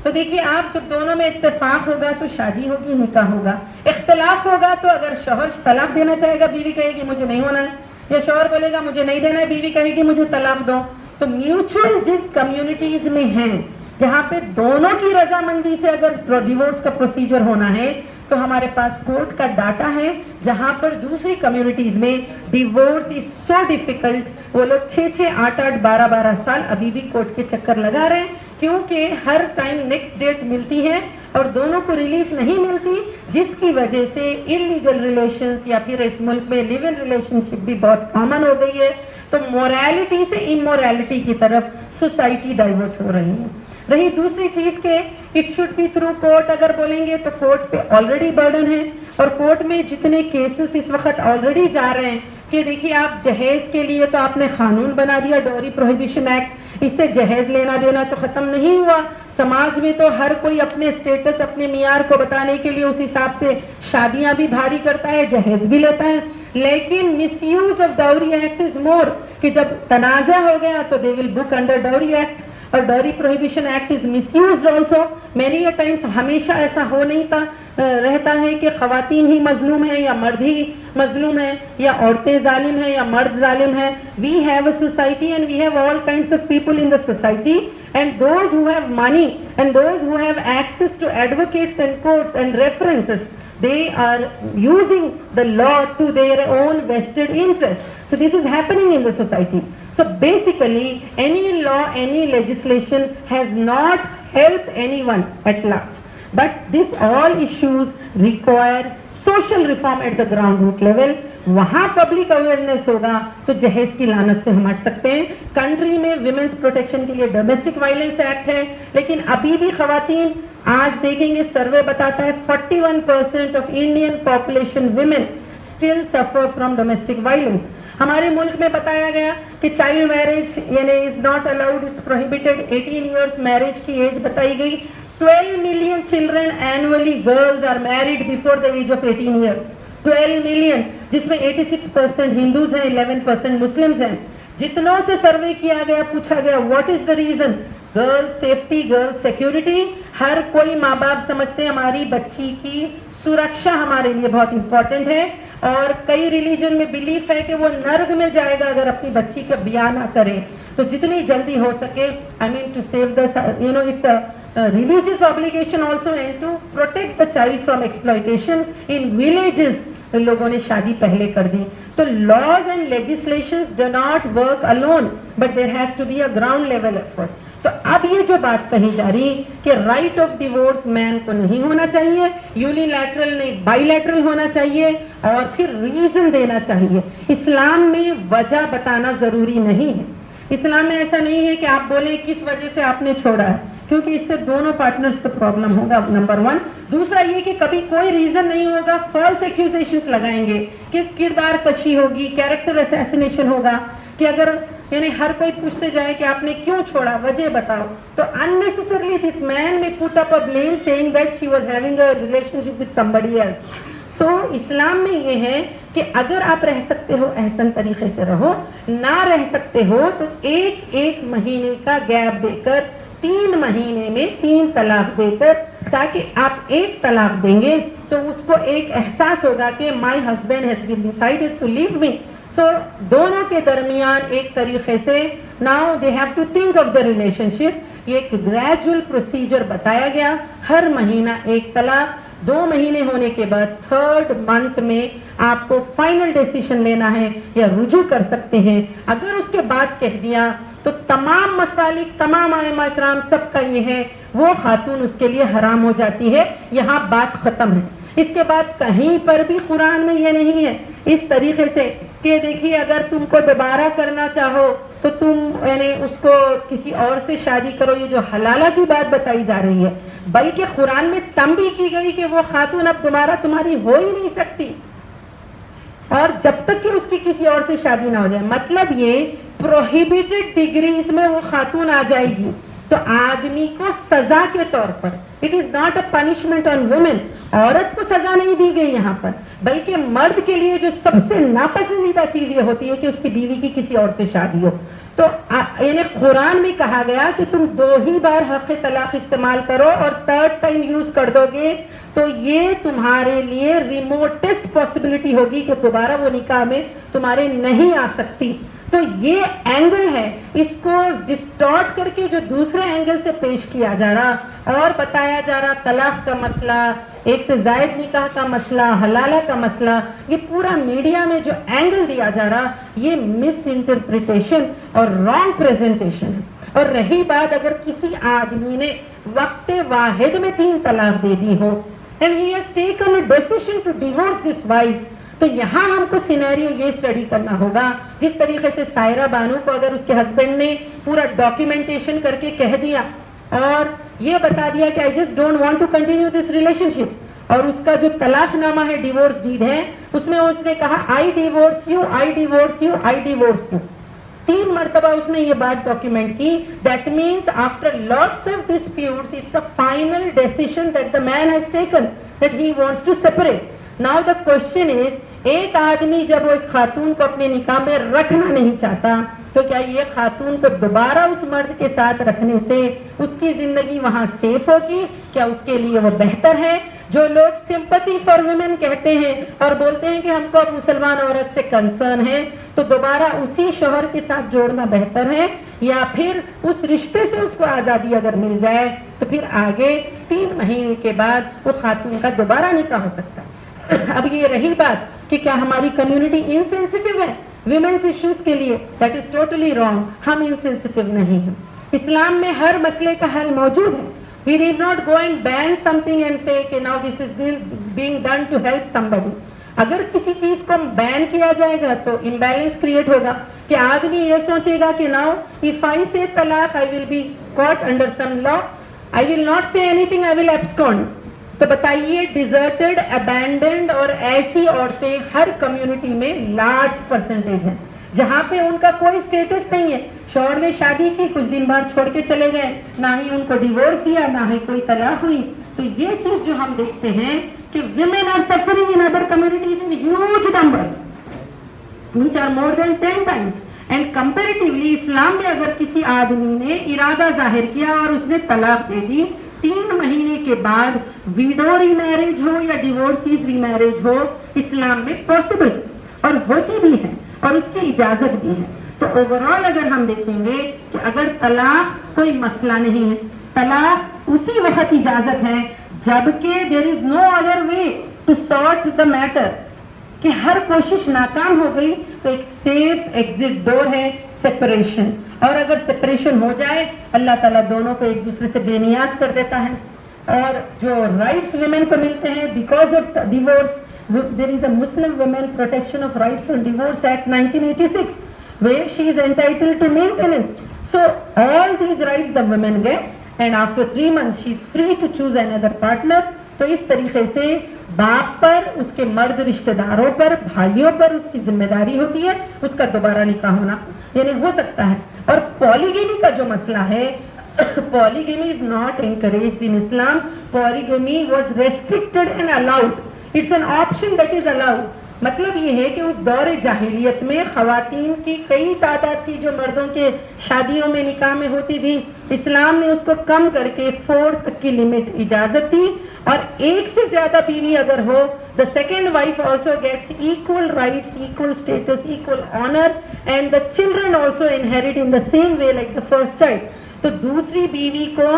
تو دیکھیے آپ جب دونوں میں اتفاق ہوگا تو شادی ہوگی، نکاح ہوگا. اختلاف ہوگا تو اگر شوہر طلاق دینا چاہے گا، بیوی کہے گی مجھے نہیں ہونا ہے، یا شوہر بولے گا مجھے نہیں دینا ہے، بیوی کہے گی مجھے طلاق دو. تو میوچل جن کمیونٹیز میں ہیں جہاں پہ دونوں کی رضامندی سے اگر ڈیورس کا پروسیجر ہونا ہے تو ہمارے پاس کورٹ کا ڈاٹا ہے جہاں پر دوسری کمیونٹیز میں ڈیورس از سو ڈیفیکلٹ. وہ لوگ 6-8 12 سال ابھی بھی کورٹ کے چکر لگا رہے ہیں کیونکہ ہر ٹائم نیکسٹ ڈیٹ ملتی ہے اور دونوں کو ریلیف نہیں ملتی، جس کی وجہ سے انلیگل ریلیشنز یا پھر اس ملک میں لیو ان ریلیشن شپ بھی بہت کامن ہو گئی ہے. تو مورالٹی سے امورالٹی کی طرف سوسائٹی ڈائیورٹ ہو رہی ہے. رہی دوسری چیز کہ it should be through court, اگر بولیں گے تو کورٹ پہ آلریڈی برڈن ہے اور کورٹ میں جتنے کیسز اس وقت آلریڈی جا رہے ہیں کہ دیکھیے آپ جہیز کے لیے تو آپ نے قانون بنا دیا ڈوری پروہیبیشن ایکٹ، اس سے جہیز لینا دینا تو ختم نہیں ہوا. سماج میں تو ہر کوئی اپنے اسٹیٹس اپنے معیار کو بتانے کے لیے اس حساب سے شادیاں بھی بھاری کرتا ہے، جہیز بھی لیتا ہے. لیکن misuse of dowry act is more, کہ جب تنازع ہو گیا تو they will book under dowry act. اور dowry prohibition act is misused also many a times. ہمیشہ ایسا ہو نہیں تھا رہتا ہے کہ خواتین ہی مظلوم ہیں یا مرد ہی مظلوم ہیں یا عورتیں ظالم ہیں یا مرد ظالم ہیں. We have a society and we have all kinds of people in the society and those who have money and those who have access to advocates and courts and references, they are using the law to their own vested interest. So this is happening in the society. So basically any law, any legislation has not helped anyone at large, but this all issues require social reform at the ground root level. وہاں پبلک اویئرنیس ہوگا تو جہیز کی لعنت سے ہم ہٹ سکتے ہیں. کنٹری میں ویمنس پروٹیکشن کے لیے ڈومیسٹک وائلنس ایکٹ ہے، لیکن ابھی بھی خواتین، آج دیکھیں گے سروے بتاتا ہے 41% of Indian population women still suffer from domestic violence. ہمارے ملک میں بتایا گیا کہ چائلڈ میرج یعنی is not allowed, it's prohibited. 18 years marriage کی ایج بتائی گئی. 12 million children annually girls are married before the age of 18 years. 12 million، جس میں 86% ہندوز ہیں، 11% مسلمز ہیں. جتنوں سے سروے کیا گیا پوچھا گیا what is the reason, girl safety, girl security. ہر کوئی ماں باپ سمجھتے ہیں ہماری بچی کی سرکشا ہمارے لیے بہت امپورٹنٹ ہے، اور کئی ریلیجن میں بلیف ہے کہ وہ نرگ میں جائے گا اگر اپنی بچی کا بیاہ نہ کرے. تو جتنی جلدی ہو سکے I mean to save the its religious obligation also and to protect the child from exploitation. In villages لوگوں نے شادی پہلے کر دی. تو laws and legislations do not work alone, but there has to be a ground level effort. تو اب یہ جو بات کہی جا رہی کہ رائٹ آف ڈیورس مین کو نہیں ہونا چاہیے، یونیلیٹرل نہیں بائی لیٹرل ہونا چاہیے، اور پھر ریزن دینا چاہیے. اسلام میں وجہ بتانا ضروری نہیں ہے. اسلام میں ایسا نہیں ہے کہ آپ بولیں کس وجہ سے آپ نے چھوڑا ہے، کیونکہ اس سے دونوں پارٹنرز کو پرابلم ہوگا، نمبر 1. دوسرا یہ کہ کبھی کوئی ریزن نہیں ہوگا، فالس ایکیوزیشنز لگائیں گے کہ کردار کشی ہوگی، کیریکٹر اسیسینیشن ہوگا، کہ اگر یعنی ہر کوئی پوچھتے جائے کہ آپ نے کیوں چھوڑا، وجہ بتاؤ، تو unnecessarily this man may put up a blame saying that she was having a relationship with somebody else. سو اسلام میں یہ ہے کہ اگر آپ رہ سکتے ہو احسن طریقے سے رہو، نہ رہ سکتے ہو تو ایک مہینے کا گیپ دے کر 3 مہینے میں 3 طلاق دے کر، تاکہ آپ ایک طلاق دیں گے تو اس کو ایک احساس ہوگا کہ my husband has been decided to leave me. So دونوں کے درمیان ایک طریقے سے now they have to think of the relationship. یہ ایک گریجول پروسیجر بتایا گیا، ہر مہینہ ایک طلاق. 2 مہینے ہونے کے بعد 3rd منتھ میں آپ کو فائنل ڈیسیشن لینا ہے یا رجوع کر سکتے ہیں. اگر اس کے بعد کہہ دیا تو تمام مسالک، تمام ائمہ کرام سب کا یہ ہے وہ خاتون اس کے لیے حرام ہو جاتی ہے. یہاں بات ختم ہے. اس کے بعد کہیں پر بھی قرآن میں یہ نہیں ہے اس طریقے سے کہ دیکھیے اگر تم کو دوبارہ کرنا چاہو تو تم یعنی اس کو کسی اور سے شادی کرو، یہ جو حلالہ کی بات بتائی جا رہی ہے، بلکہ قرآن میں تنبیہ کی گئی کہ وہ خاتون اب دوبارہ تمہاری ہو ہی نہیں سکتی، اور جب تک کہ اس کی کسی اور سے شادی نہ ہو جائے. مطلب یہ پروہیبیٹڈ ڈگریز میں وہ خاتون آ جائے گی تو آدمی کو سزا کے طور پر، it is not a punishment on woman, عورت کو سزا نہیں دی گئی یہاں پر، بلکہ مرد کے لیے جو سب سے ناپسندیدہ چیز یہ ہوتی ہے کہ اس کی بیوی کی کسی اور سے شادی ہو. تو یعنی قرآن میں کہا گیا کہ تم 2 ہی بار حق طلاق استعمال کرو اور 3rd ٹائم یوز کر دو گے تو یہ تمہارے لیے ریموٹسٹ پاسبلٹی ہوگی کہ دوبارہ وہ نکاح میں تمہارے نہیں آ سکتی. تو یہ اینگل ہے، اس کو ڈسٹارٹ کر کے جو دوسرے اینگل سے پیش کیا جا رہا اور بتایا جا رہا طلاق کا مسئلہ، ایک سے زائد نکاح کا مسئلہ، حلالہ کا مسئلہ، یہ پورا میڈیا میں جو اینگل دیا جا رہا یہ مس انٹرپریٹیشن اور رانگ پریزنٹیشن ہے. اور رہی بات اگر کسی آدمی نے وقت واحد میں 3 طلاق دے دی ہو and he has taken a decision to divorce this wife، تو یہاں ہم کو سینیریو یہ اسٹڈی کرنا ہوگا جس طریقے سے سائرہ بانو کو اگر اس کے ہسبینڈ نے پورا ڈاکیومنٹیشن کر کے کہہ دیا اور یہ بتا دیا کہ I just don't want to continue this relationship, اور اس کا جو طلاق نامہ ہے، ڈیورس ڈیڈ ہے، اس میں اس نے کہا I divorce you, I divorce you, I divorce you, 3 مرتبہ اس نے یہ بات ڈاکیومنٹ کی. That means after lots of disputes it's a final decision that the man has taken that he wants to separate. Now the question is, ایک آدمی جب وہ ایک خاتون کو اپنے نکاح میں رکھنا نہیں چاہتا تو کیا یہ خاتون کو دوبارہ اس مرد کے ساتھ رکھنے سے اس کی زندگی وہاں سیف ہوگی؟ کیا اس کے لیے وہ بہتر ہے؟ جو لوگ سمپتھی فار ویمن کہتے ہیں اور بولتے ہیں کہ ہم کو اب مسلمان عورت سے کنسرن ہے، تو دوبارہ اسی شوہر کے ساتھ جوڑنا بہتر ہے یا پھر اس رشتے سے اس کو آزادی اگر مل جائے تو پھر آگے 3 مہینے کے بعد وہ خاتون کا دوبارہ نکاح ہو سکتا ہے. اب یہ رہی بات کہ کیا ہماری کمیونٹی انسینسٹیو ہے ویمنس ایشوز کے لیے؟ That is totally wrong. ہم انسینسٹیو نہیں ہیں. اسلام میں ہر مسئلے کا حل موجود ہے. We need not go and ban something and say کہ now this is being done to help somebody. اگر کسی چیز کو بین کیا جائے گا تو امبیلنس کریٹ ہوگا کہ آدمی یہ سوچے گا کہ now if I say طلاق I will be caught under some law, I will not say anything, I will abscond. تو بتائیے ڈیزرٹڈ، ابینڈنڈ اور ایسی عورتیں ہر کمیونٹی میں لارج پرسنٹیج ہیں جہاں پہ ان کا کوئی اسٹیٹس نہیں ہے. شوہر نے شادی کی، کچھ دن بعد چھوڑ کے چلے گئے، نہ ہی ان کو ڈیورس دیا، نہ ہی کوئی طلاق ہوئی. تو یہ چیز جو ہم دیکھتے ہیں کہ women are suffering in other communities in huge numbers which are more than 10 times. And comparatively اسلام میں اگر کسی آدمی نے ارادہ ظاہر کیا اور اس نے طلاق دے دی، 3 مہینے کے بعد ویڈو ری میرج ہو یا ڈیورسیز ری میرج ہو، اسلام میں پاسبل اور ہوتی بھی ہے اور اس کی اجازت بھی ہے. تو اوورآل اگر ہم دیکھیں گے کہ اگر طلاق کوئی مسئلہ نہیں ہے، طلاق اسی وقت اجازت ہے جبکہ there is no other way to sort the matter, کہ ہر کوشش ناکام ہو گئی تو ایک سیف ایگزٹ ڈور ہے سپریشن. اور اگر سپریشن ہو جائے اللہ تعالیٰ دونوں کو ایک دوسرے سے بے نیاز کر دیتا ہے. اور جو رائٹس ویمن کو ملتے ہیں because of divorce, there is a Muslim Women Protection of Rights on Divorce Act 1986 where she is entitled to maintenance. So all these rights the woman gets and after 3 months she is free to choose another partner. تو اس طریقے سے باپ پر، اس کے مرد رشتہ داروں پر، بھائیوں پر اس کی ذمہ داری ہوتی ہے اس کا دوبارہ نکاح ہونا یعنی ہو سکتا ہے. اور پولیگیمی کا جو مسئلہ ہے، polygamy is not encouraged in Islam. Polygamy was restricted and allowed. It's an option that is allowed. مطلب یہ ہے کہ اس دور جاہلیت میں خواتین کی کئی تعداد تھی جو مردوں کے شادیوں میں نکاح میں ہوتی تھی. اسلام نے اس کو کم کر کے 4 تک کی لمٹ اجازت دی، اور ایک سے زیادہ بیوی اگر ہو the second wife also gets equal rights, equal status, equal honor, and the children also inherit in the same way like the first child. تو دوسری بیوی کو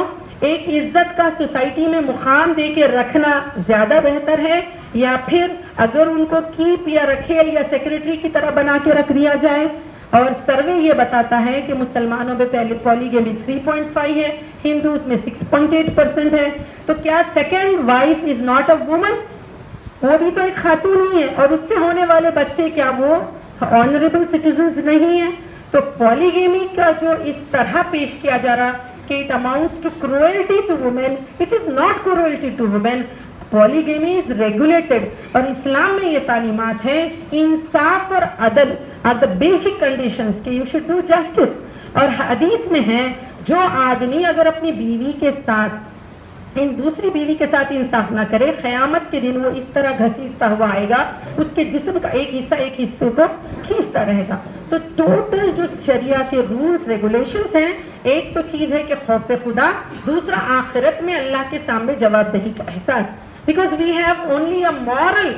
ایک عزت کا سوسائٹی میں مقام دے کے رکھنا زیادہ بہتر ہے، یا پھر اگر ان کو کیپ یا رکھیل یا سیکرٹری کی طرح بنا کے رکھ دیا جائے. اور سروے یہ بتاتا ہے کہ مسلمانوں میں پہلے پولیگیمی 3.5 ہے، ہندوز میں 6.8% ہے. تو کیا second wife is not a woman? وہ بھی تو ایک خاتون ہی ہے, اور اس سے ہونے والے بچے کیا وہ آنریبل سٹیزنز نہیں ہیں؟ تو پالیگیمی کا جو اس طرح پیش کیا جا رہا کہ it amounts to cruelty to women, it is not cruelty to women. Polygamy is regulated, اور اسلام میں یہ تعلیمات ہیں انصاف اور عدل آر دا بیسک کنڈیشنز کہ یو شوڈ ڈو جسٹس. اور حدیث میں ہے جو آدمی اگر اپنی بیوی کے ساتھ دوسری بیوی کے ساتھ انصاف نہ کرے, قیامت کے دن وہ اس طرح گھسیٹتا ہوا آئے گا, اس کے جسم کا ایک حصہ ایک حصے کو کھینچتا رہے گا. تو ٹوٹل جو شریعہ کے رولز ریگولیشنز ہیں, ایک تو چیز ہے کہ خوف خدا, دوسرا آخرت میں اللہ کے سامنے جواب دہی کا احساس. Because we have only a moral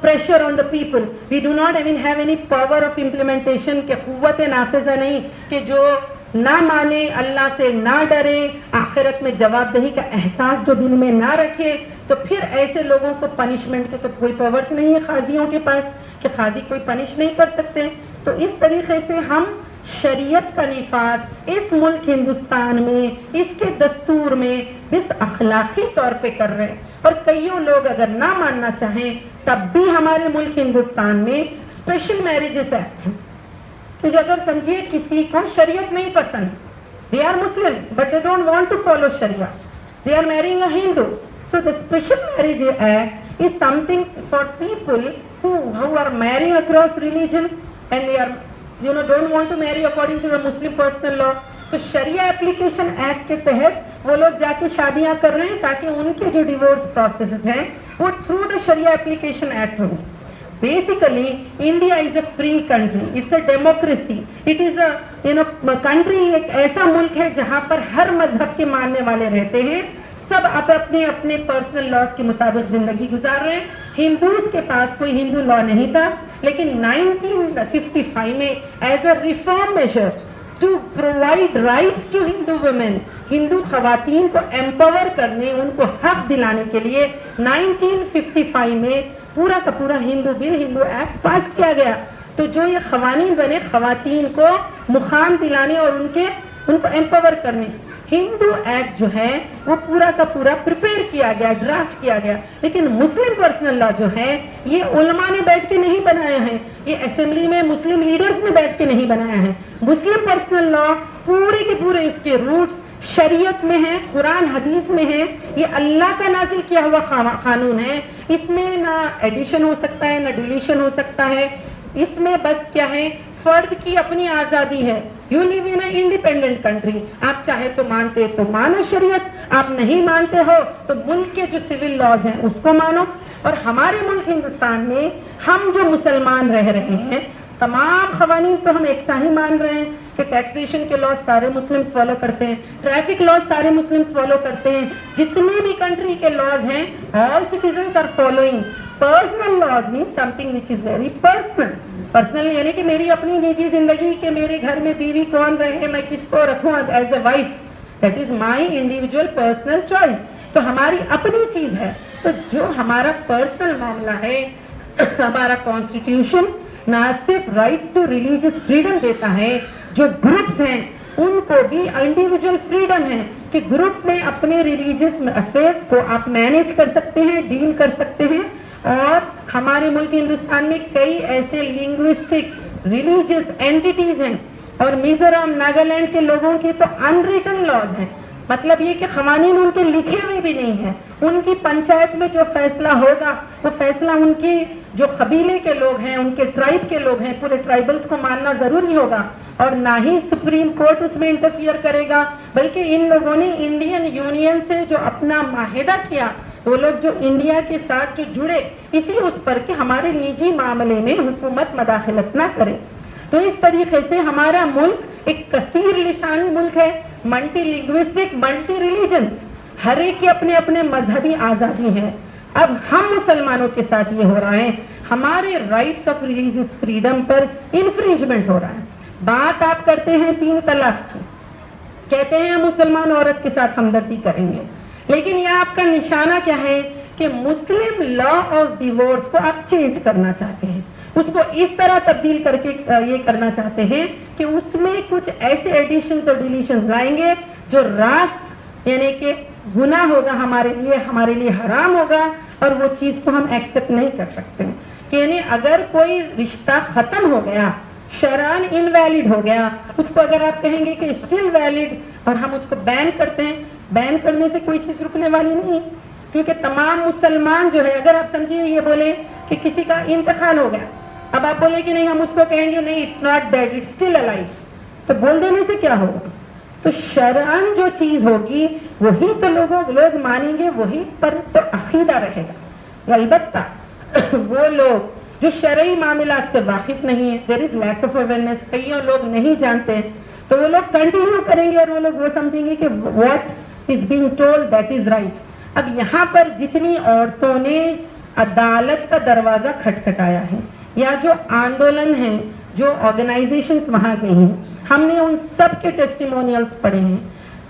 pressure on the people. We do not even have any power of implementation کہ قوت نافذہ نہیں, کہ جو نہ مانے, اللہ سے نہ ڈرے, آخرت میں جواب دہی کا احساس جو دل میں نہ رکھے, تو پھر ایسے لوگوں کو پنشمنٹ کے تو کوئی پاورز نہیں ہے قاضیوں کے پاس کہ قاضی کوئی پنش نہیں کر سکتے. تو اس طریقے سے ہم شریعت کا نفاذ اس ملک ہندوستان میں اس کے دستور میں بس اخلاقی طور پہ کر رہے ہیں. اور کئیوں لوگ اگر نہ ماننا چاہیں تب بھی ہمارے ملک ہندوستان میں اسپیشل میرجز ایکٹ ہیں. کہ اگر سمجھیے کسی کو شریعت نہیں پسند, they are Muslim but they don't want to follow Sharia, they are marrying a Hindu, so the special marriage act is something for people who are marrying across religion and they are don't want to marry according to the Muslim personal law. تو شریعہ اپلیکیشن ایکٹ کے تحت وہ لوگ جا کے شادیاں کر رہے ہیں تاکہ ان کے جو ڈیورس پروسیسز ہیں وہ through the Shariah application act ہوں. Basically, India is a free country. It's a democracy. It is a country, ایک ایسا ملک ہے جہاں پر ہر مذہب کے ماننے والے رہتے ہیں, سب اپنے اپنے پرسنل لاز کے مطابق زندگی گزار رہے ہیں. ہندوز کے پاس کوئی ہندو لا نہیں تھا, لیکن 1955 میں as a reform measure to provide rights to Hindu women, Hindu خواتین کو ایمپاور کرنے, ان کو حق دلانے کے لیے 1955 میں پورا کا پورا ہندو بل, ہندو ایکٹ پاس کیا گیا. تو جو یہ قوانین بنے خواتین کو مقام دلانے اور ان کو ایمپاور کرنے, ہندو ایکٹ جو ہے وہ پورا کا پورا پریپیئر کیا گیا, ڈرافٹ کیا گیا. لیکن مسلم پرسنل لا جو ہے یہ علماء نے بیٹھ کے نہیں بنایا ہے, یہ اسمبلی میں مسلم لیڈرز نے بیٹھ کے نہیں بنایا ہے. مسلم پرسنل لا پورے کے پورے اس کے روٹس شریعت میں ہے, قرآن حدیث میں ہے, یہ اللہ کا نازل کیا ہوا قانون ہے. اس میں نہ ایڈیشن ہو سکتا ہے نہ ڈیلیشن ہو سکتا ہے. اس میں بس کیا ہے, فرد کی اپنی آزادی ہے. You live in a independent country, آپ چاہے تو مانتے تو مانو شریعت, آپ نہیں مانتے ہو تو ملک کے جو سول لاز ہیں اس کو مانو. اور ہمارے ملک ہندوستان میں ہم جو مسلمان رہ رہے ہیں تمام قوانین تو ہم ایک سا ہی مان رہے ہیں کہ ٹیکسیشن کے لاز سارے مسلمس فالو کرتے ہیں, ٹریفک لاز سارے مسلمس فالو کرتے ہیں, جتنے بھی کنٹری کے لاز ہیں all citizens are following. Personal laws means something which is very personal. Personal یعنی کہ میری اپنی نجی زندگی کہ میرے گھر میں بیوی کون رہے, میں کس کو رکھوں as a wife, that is my individual personal choice. تو ہماری اپنی چیز ہے. تو جو ہمارا پرسنل معاملہ ہے, ہمارا کانسٹیٹیوشن نہ صرف رائٹ ٹو ریلیجیس فریڈم دیتا ہے, جو گروپس ہیں ان کو بھی انڈیویجول فریڈم ہے کہ گروپ میں اپنے ریلیجیس افیئرس کو آپ مینیج کر سکتے ہیں, ڈیل کر سکتے ہیں. اور ہمارے ملک ہندوستان میں کئی ایسے لنگوسٹک ریلیجیس اینٹیٹیز ہیں, اور میزورم ناگالینڈ کے لوگوں کی تو انریٹن لاز ہیں. مطلب یہ کہ قوانین ان کے لکھے ہوئے بھی نہیں ہیں, ان کی پنچایت میں جو فیصلہ ہوگا وہ فیصلہ ان کی جو قبیلے کے لوگ ہیں, ان کے ٹرائب کے لوگ ہیں, پورے ٹرائبلز کو ماننا ضروری ہوگا. اور نہ ہی سپریم کورٹ اس میں انٹرفیئر کرے گا, بلکہ ان لوگوں نے انڈین یونین سے جو اپنا معاہدہ کیا, وہ لوگ جو انڈیا کے ساتھ جو جڑے اسی اس پر کہ ہمارے نجی معاملے میں حکومت مداخلت نہ کرے. تو اس طریقے سے ہمارا ملک ایک کثیر لسانی ملک ہے, ملٹی لنگوسٹک, ملٹی ریلیجنس, ہر ایک کی اپنے اپنے مذہبی آزادی ہے. اب ہم مسلمانوں کے ساتھ یہ ہو رہا ہے, ہمارے رائٹس آف ریلیجیس فریڈم پر انفرنجمنٹ ہو رہا ہے. بات آپ کرتے ہیں 3 طلاق کی, کہتے ہیں ہم مسلمان عورت کے ساتھ ہمدردی کریں گے, لیکن یہ آپ کا نشانہ کیا ہے کہ مسلم لا آف ڈیورس کو آپ چینج کرنا چاہتے ہیں, اس کو اس طرح تبدیل کر کے یہ کرنا چاہتے ہیں کہ اس میں کچھ ایسے ایڈیشنز اور ڈیلیشنز لائیں گے جو راست یعنی کہ گناہ ہوگا, ہمارے لیے حرام ہوگا, اور وہ چیز کو ہم ایکسیپٹ نہیں کر سکتے کہ یعنی اگر کوئی رشتہ ختم ہو گیا، شرعاً انویلڈ ہو گیا، اس کو اگر آپ کہیں گے کہ اسٹل ویلڈ اور ہم اس کو بین کرتے ہیں، بین کرنے سے کوئی چیز رکنے والی نہیں، کیونکہ تمام مسلمان جو ہے، اگر آپ سمجھیے یہ بولیں کہ کسی کا انتقال ہو گیا، اب آپ بولیں کہ نہیں ہم اس کو کہیں گے نہیں it's not dead it's still alive, تو بول دینے سے کیا ہوگا؟ تو شرعاً جو چیز ہوگی وہی تو لوگ مانیں گے، وہی پر تو عقیدہ رہے گا۔ البتہ وہ لوگ جو شرعی معاملات سے واقف نہیں ہیں، دیر از لیک آف اویئرنیس، کئی لوگ نہیں جانتے، تو وہ لوگ کنٹینیو کریں گے اور وہ لوگ وہ سمجھیں گے کہ what is being told that is right. اب یہاں پر جتنی عورتوں نے عدالت کا دروازہ کھٹکھٹایا ہے یا جو آندولن ہیں، جو آرگنائزیشنز وہاں گئی ہیں، ہم نے ان سب کے ٹیسٹیمونیلز پڑھے ہیں،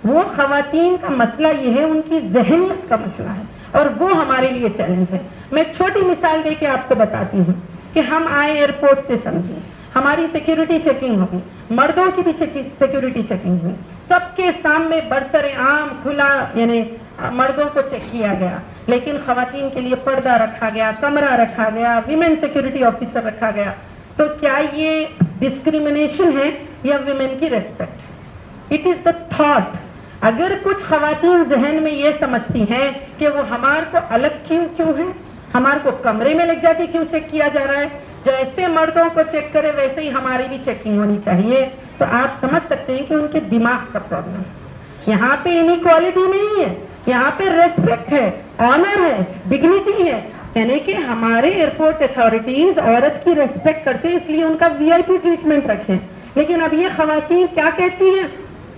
وہ خواتین کا مسئلہ یہ ہے، ان کی ذہنیت کا مسئلہ ہے اور وہ ہمارے لیے چیلنج ہے۔ میں چھوٹی مثال دے کے آپ کو بتاتی ہوں کہ ہم آئے ایئرپورٹ سے، سمجھیں ہماری سیکیورٹی چیکنگ ہوگی، مردوں کی بھی سیکیورٹی چیکنگ ہوئی، سب کے سامنے برسر عام کھلا، یعنی مردوں کو چیک کیا گیا، لیکن خواتین کے لیے پردہ رکھا گیا، کمرہ رکھا گیا، ویمن سیکیورٹی آفیسر رکھا گیا۔ تو کیا یہ ڈسکریمنیشن ہے یا ویمن کی respect? It is the thought. اگر کچھ خواتین ذہن میں یہ سمجھتی ہیں کہ وہ ہمارے کو الگ کیوں ہے، ہمارے کو کمرے میں لے جا کے کیوں چیک کیا جا رہا ہے، جیسے مردوں کو چیک کرے ویسے ہی ہماری بھی چیکنگ ہونی چاہیے، تو آپ سمجھ سکتے ہیں کہ ان کے دماغ کا پرابلم ہے۔ یہاں پہ انیکوالٹی نہیں ہے، یہاں پہ ریسپیکٹ ہے، آنر ہے، ڈگنیٹی ہے، یعنی کہ ہمارے ایئرپورٹ اتھارٹیز عورت کی ریسپیکٹ کرتے ہیں، اس لیے ان کا وی آئی پی ٹریٹمنٹ رکھیں۔ لیکن اب یہ خواتین کیا کہتی ہیں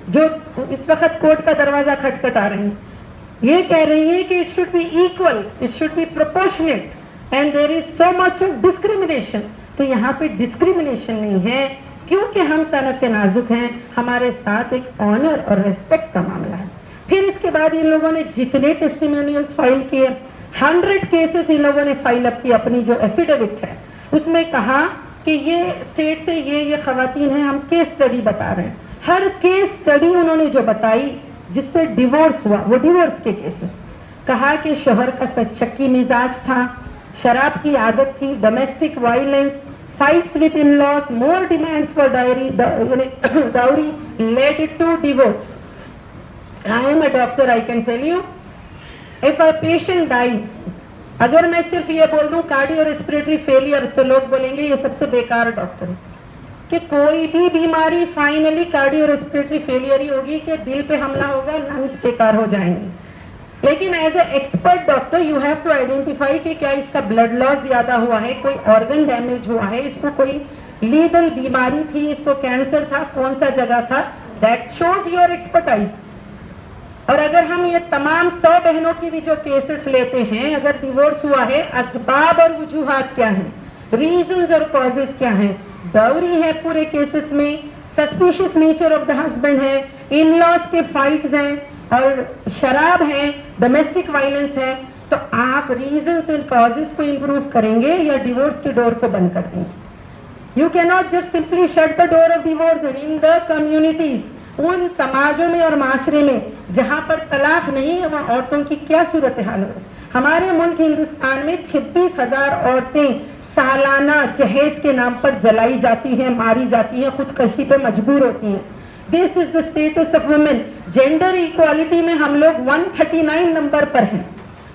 جو اس وقت کورٹ کا دروازہ کھٹکھٹا رہی ہیں؟ یہ کہہ رہی ہیں کہ it should be equal, it should be proportionate and there is so much of discrimination. تو یہاں پہ ڈسکریمنیشن نہیں ہے، کیونکہ ہم صنف نازک ہیں، ہمارے ساتھ ایک آنر اور ریسپیکٹ کا معاملہ ہے۔ پھر اس کے بعد ان لوگوں نے جتنے ٹیسٹیمونیلز فائل کیے، 100 کیسز ان لوگوں نے فائل اپ کی، اپنی جو ایفیڈیوٹ ہے اس میں کہا کہ یہ اسٹیٹ سے یہ خواتین ہیں، ہم کیس اسٹڈی بتا رہے ہیں۔ ہر کیس اسٹڈی انہوں نے جو بتائی جس سے ڈیورس ہوا، وہ ڈیورس کے کیسز، کہا کہ شوہر کا شکی مزاج تھا، شراب کی عادت تھی، domestic violence, fights with in-laws, more demands for dowry led it to divorce. I am a doctor, I can tell you, if a patient dies, اگر میں صرف یہ بول دوں کارڈیو ریسپریٹری فیلئر، تو لوگ بولیں گے یہ سب سے بیکار ڈاکٹر ہے، کہ کوئی بھی بیماری فائنلی کارڈیو ریسپریٹری فیلئر ہی ہوگی کہ دل پہ حملہ ہوگا، لنگس بیکار ہو جائیں گے۔ لیکن as a expert doctor you have to identify کہ کیا اس کا بلڈ لاس زیادہ ہوا ہے، کوئی آرگن ڈیمیج ہوا ہے، اس کو کوئی لیدل بیماری تھی، اس کو کینسر تھا، کون سا جگہ تھا، دیٹ شوز یور ایکسپرٹائز۔ اور اگر ہم یہ تمام 100 بہنوں کی بھی جو کیسز لیتے ہیں، اگر ڈیورس ہوا ہے، اسباب اور وجوہات کیا ہیں، ریزنز اور کازز کیا ہیں، ڈاوری ہے پورے کیسز میں، suspicious nature of the husband ہے، ان لاس کے فائٹس ہیں، اور شراب ہے، ڈومیسٹک وائلنس ہے، تو آپ ریزنس اینڈ کازز کو امپروو کریں گے یا ڈیورس کے ڈور کو بند کر دیں گے؟ یو کی not just simply shut the door of divorce in the communities. ان سماجوں میں اور معاشرے میں جہاں پر طلاق نہیں ہے، وہاں عورتوں کی کیا صورتحال ہے؟ ہمارے ملک ہندوستان میں 26,000 عورتیں سالانہ جہیز کے نام پر جلائی جاتی ہیں، ماری جاتی ہیں، خودکشی پہ مجبور ہوتی ہیں۔ This is the status of women. Gender equality میں ہم لوگ 139 نمبر پر ہیں۔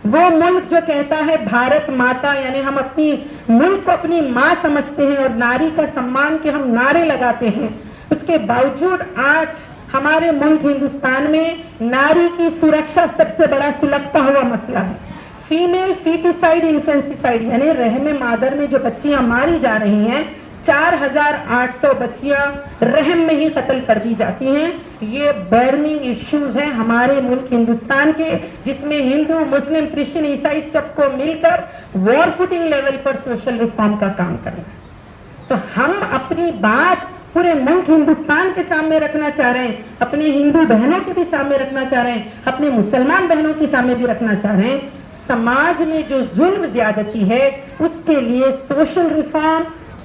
وہ ملک جو کہتا ہے بھارت ماتا، یعنی ہم اپنی ملک کو اپنی ماں سمجھتے ہیں اور ناری کا سمان کے ہم نعرے لگاتے ہیں، اس کے باوجود آج ہمارے ملک ہندوستان میں ناری کی سرکشا سب سے بڑا سلگتا ہوا مسئلہ ہے۔ فیمیل فیٹیسائڈ انفینٹیسائڈ، یعنی رحم مادر میں جو بچیاں ماری جا رہی ہیں، 4,800 بچیاں رحم میں ہی قتل کر دی جاتی ہیں۔ یہ برننگ ایشوز ہیں ہمارے ملک ہندوستان کے، جس میں ہندو، مسلم، کرسچن، عیسائی سب کو مل کر وار فوٹنگ لیول پر سوشل ریفارم کا کام کرنا ہے۔ تو ہم اپنی بات پورے ملک ہندوستان کے سامنے رکھنا چاہ رہے ہیں، اپنی ہندو بہنوں کے بھی سامنے رکھنا چاہ رہے ہیں، اپنے مسلمان بہنوں کے سامنے بھی رکھنا چاہ رہے ہیں۔ سماج میں جو ظلم زیادتی ہے اس کے لیے سوشل ریفارم،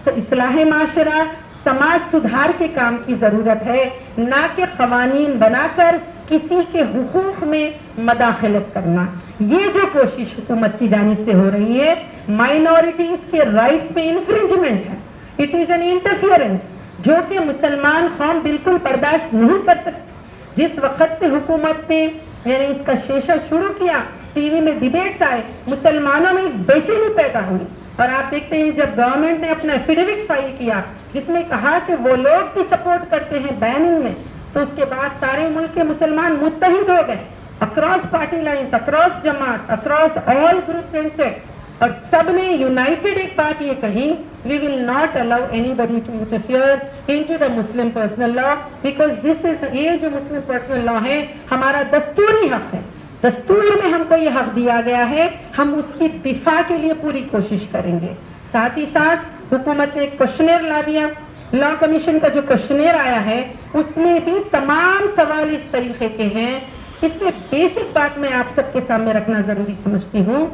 اصلاح معاشرہ، سماج سدھار کے کام کی ضرورت ہے، نہ کہ قوانین بنا کر کسی کے حقوق میں مداخلت کرنا۔ یہ جو کوشش حکومت کی جانب سے ہو رہی ہے مائنورٹیز کے رائٹس پہ انفرنجمنٹ ہے. اٹ از این انٹرفیئرنس جو کہ مسلمان قوم بالکل برداشت نہیں کر سکتی. جس وقت سے حکومت نے یعنی اس کا شیشہ شروع کیا, ٹی وی میں ڈیبیٹس آئے, مسلمانوں میں ایک بے چینی پیدا ہوئی. اور آپ دیکھتے ہیں جب گورنمنٹ نے اپنا ایفیڈیوٹ فائل کیا جس میں کہا کہ وہ لوگ بھی سپورٹ کرتے ہیں بیننگ میں, تو اس کے بعد سارے ملک کے مسلمان متحد ہو گئے اکراس پارٹی لائنز, اکراس جماعت, across all groups and sects, اور سب نے یونائٹڈ ایک بات یہ کہی, we will not allow anybody to interfere into the Muslim personal law because this is, یہ جو مسلم پرسنل لا ہے ہمارا دستوری حق ہے, دستور میں ہم کو یہ حق دیا گیا ہے, ہم اس کی دفاع کے لیے پوری کوشش کریں گے. ساتھ ہی ساتھ حکومت نے ایک کوشچنر لا دیا, لا کمیشن کا جو کوشچنر آیا ہے اس میں بھی تمام سوال اس طریقے کے ہیں. اس میں بیسک بات میں آپ سب کے سامنے رکھنا ضروری سمجھتی ہوں.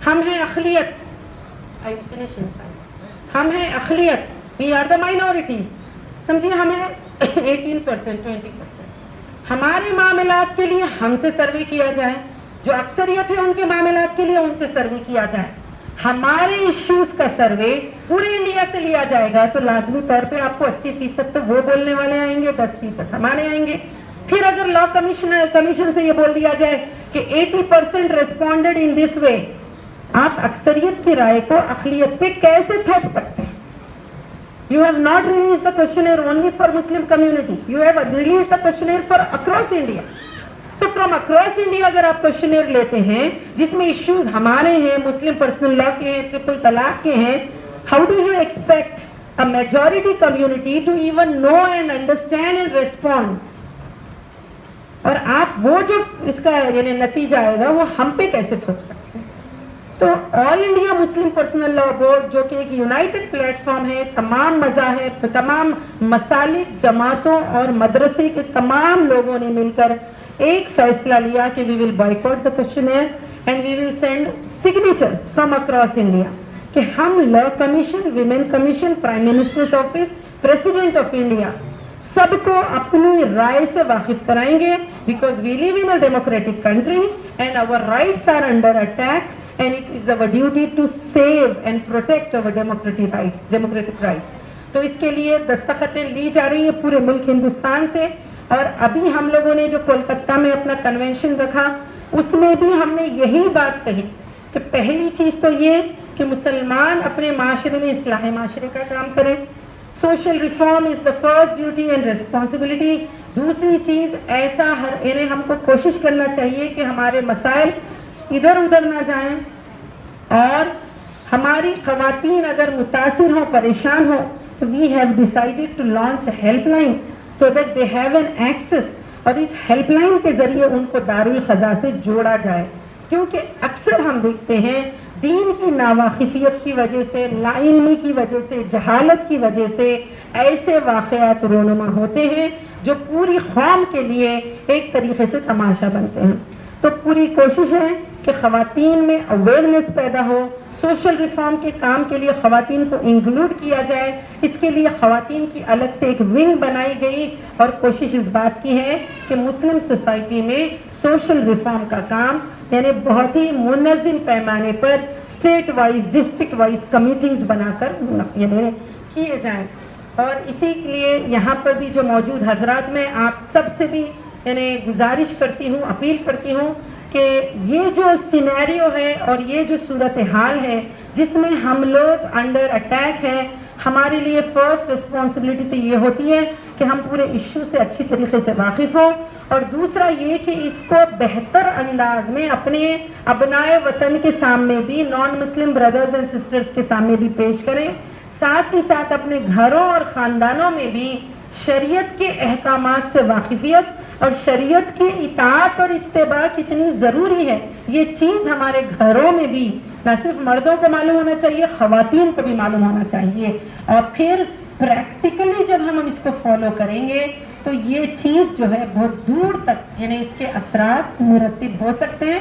ہم ہیں اقلیت, ہم ہیں اقلیت, وی آر دا مائنورٹیز, سمجھیے ہم ہیں 18%, 20%. ہمارے معاملات کے لیے ہم سے سروے کیا جائے, جو اکثریت ہے ان کے معاملات کے لیے ان سے سروے کیا جائے. ہمارے ایشوز کا سروے پورے انڈیا سے لیا جائے گا تو لازمی طور پہ آپ کو 80% تو وہ بولنے والے آئیں گے, 10% ہمارے آئیں گے. پھر اگر لا کمیشن سے یہ بول دیا جائے کہ 80% ریسپونڈڈ ان دس وے, آپ اکثریت کی رائے کو اقلیت پہ کیسے تھوپ سکتے ہیں؟ You have not released the questionnaire only for Muslim community. You have released the questionnaire for across India. So from across India اگر آپ questionnaire لیتے ہیں جس میں ایشوز ہمارے ہیں, مسلم پرسنل لا کے ہیں, ٹرپل طلاق کے ہیں, how do you expect a majority community to even know and understand and respond? اور آپ وہ جو اس کا یعنی نتیجہ آئے گا وہ ہم پہ کیسے تھوپ سکتے ہیں؟ تو آل انڈیا مسلم پرسنل لا بورڈ جو کہ ایک یونائٹڈ پلیٹ فارم ہے, تمام مذاہب, تمام مسالک, جماعتوں اور مدرسے کے تمام لوگوں نے مل کر ایک فیصلہ لیا کہ we will boycott the questionnaire and we will send signatures from across India کہ ہم law commission, women commission, prime minister's office, president of India سب کو اپنی رائے سے واقف کرائیں گے, because we live in a democratic country and our rights are under attack and it is our duty to save and protect our democratic rights. تو اس کے لیے دستخطیں لی جا رہی ہیں پورے ملک ہندوستان سے. اور ابھی ہم لوگوں نے جو کولکتہ میں اپنا کنونشن رکھا اس میں بھی ہم نے یہی بات کہی کہ پہلی چیز تو یہ کہ مسلمان اپنے معاشرے میں اصلاح معاشرے کا کام کریں. Social reform is the first duty and responsibility. دوسری چیز ایسا یعنی ہم کو کوشش کرنا چاہیے کہ ہمارے مسائل ادھر ادھر نہ جائیں, اور ہماری خواتین اگر متاثر ہوں, پریشان ہوں, تو we have decided to launch helpline so that they have an access, اور اس ہیلپ لائن کے ذریعے ان کو دارالخضا سے جوڑا جائے. کیونکہ اکثر ہم دیکھتے ہیں دین کی ناواقفیت کی وجہ سے, لا علمی کی وجہ سے, جہالت کی وجہ سے ایسے واقعات رونما ہوتے ہیں جو پوری قوم کے لیے ایک طریقے سے تماشا بنتے ہیں. تو پوری کوشش ہے کہ خواتین میں اویئرنیس پیدا ہو, سوشل ریفارم کے کام کے لیے خواتین کو انکلوڈ کیا جائے. اس کے لیے خواتین کی الگ سے ایک ونگ بنائی گئی, اور کوشش اس بات کی ہے کہ مسلم سوسائٹی میں سوشل ریفارم کا کام یعنی بہت ہی منظم پیمانے پر state wise, district wise committees بنا کر یعنی کیے جائیں. اور اسی کے لیے یہاں پر بھی جو موجود حضرات, میں آپ سب سے بھی یعنی گزارش کرتی ہوں, اپیل کرتی ہوں کہ یہ جو سینیریو ہے اور یہ جو صورتحال ہے جس میں ہم لوگ انڈر اٹیک ہیں, ہمارے لیے فرسٹ رسپانسبلٹی تو یہ ہوتی ہے کہ ہم پورے ایشو سے اچھی طریقے سے واقف ہوں, اور دوسرا یہ کہ اس کو بہتر انداز میں اپنے ابنائے وطن کے سامنے بھی, naan Muslim brothers and sisters کے سامنے بھی پیش کریں. ساتھ ہی ساتھ اپنے گھروں اور خاندانوں میں بھی شریعت کے احکامات سے واقفیت اور شریعت کی اطاعت اور اتباع کتنی ضروری ہے, یہ چیز ہمارے گھروں میں بھی نہ صرف مردوں کو معلوم ہونا چاہیے, خواتین کو بھی معلوم ہونا چاہیے. اور پھر پریکٹیکلی جب ہم اس کو فالو کریں گے تو یہ چیز جو ہے بہت دور تک یعنی اس کے اثرات مرتب ہو سکتے ہیں.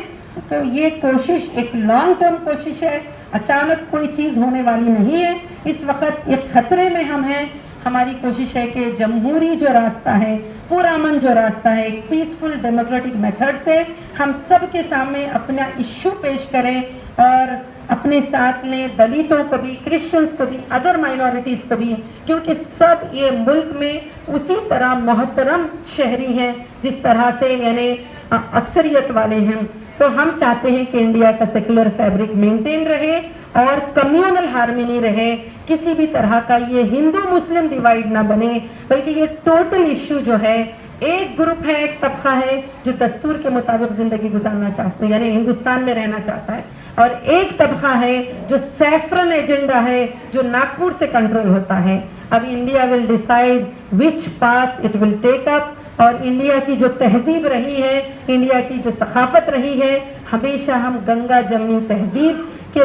تو یہ کوشش ایک لانگ ٹرم کوشش ہے, اچانک کوئی چیز ہونے والی نہیں ہے. اس وقت ایک خطرے میں ہم ہیں, ہماری کوشش ہے کہ جمہوری جو راستہ ہے، پرامن جو راستہ ہے، ایک پیسفل ڈیموکریٹک میتھڈ سے ہم سب کے سامنے اپنا ایشو پیش کریں اور اپنے ساتھ لیں دلتوں کو بھی، کرسچنس کو بھی، ادر مائنورٹیز کو بھی، کیونکہ سب یہ ملک میں اسی طرح محترم شہری ہیں جس طرح سے یعنی اکثریت والے ہیں. تو ہم چاہتے ہیں کہ انڈیا کا سیکولر فیبرک مینٹین رہے اور کمیونل ہارمنی رہے، کسی بھی طرح کا یہ ہندو مسلم ڈیوائیڈ نہ بنے، بلکہ یہ ٹوٹل ایشو جو ہے، ایک گروپ ہے، ایک طبقہ ہے جو دستور کے مطابق زندگی گزارنا چاہتے ہیں، یعنی ہندوستان میں رہنا چاہتا ہے، اور ایک طبقہ ہے جو سیفرن ایجنڈا ہے جو ناگپور سے کنٹرول ہوتا ہے. اب India will decide which path it will take up. اور انڈیا کی جو تہذیب رہی ہے، انڈیا کی جو ثقافت رہی ہے، ہمیشہ ہم گنگا جمنی تہذیب کے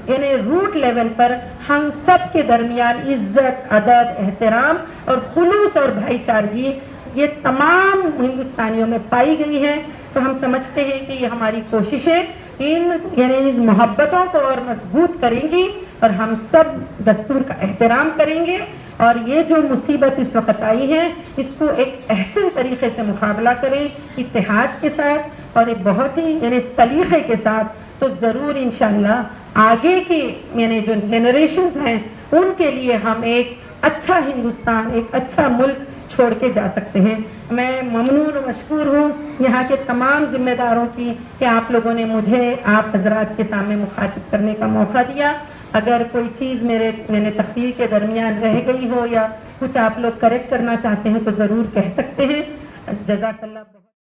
یعنی روٹ لیول پر ہم سب کے درمیان عزت، ادب، احترام اور خلوص اور بھائی چارگی یہ تمام ہندوستانیوں میں پائی گئی ہے. تو ہم سمجھتے ہیں کہ یہ ہماری کوششیں یعنی محبتوں کو اور مضبوط کریں گی اور ہم سب دستور کا احترام کریں گے، اور یہ جو مصیبت اس وقت آئی ہے اس کو ایک احسن طریقے سے مقابلہ کریں اتحاد کے ساتھ اور ایک بہت ہی یعنی سلیقے کے ساتھ. تو ضرور انشاءاللہ آگے کی یعنی جو جنریشنز ہیں ان کے لیے ہم ایک اچھا ہندوستان، ایک اچھا ملک چھوڑ کے جا سکتے ہیں. میں ممنون و مشکور ہوں یہاں کے تمام ذمہ داروں کی کہ آپ لوگوں نے مجھے آپ حضرات کے سامنے مخاطب کرنے کا موقع دیا. اگر کوئی چیز میرے تقریر کے درمیان رہ گئی ہو یا کچھ آپ لوگ کریکٹ کرنا چاہتے ہیں تو ضرور کہہ سکتے ہیں. جزاک اللہ.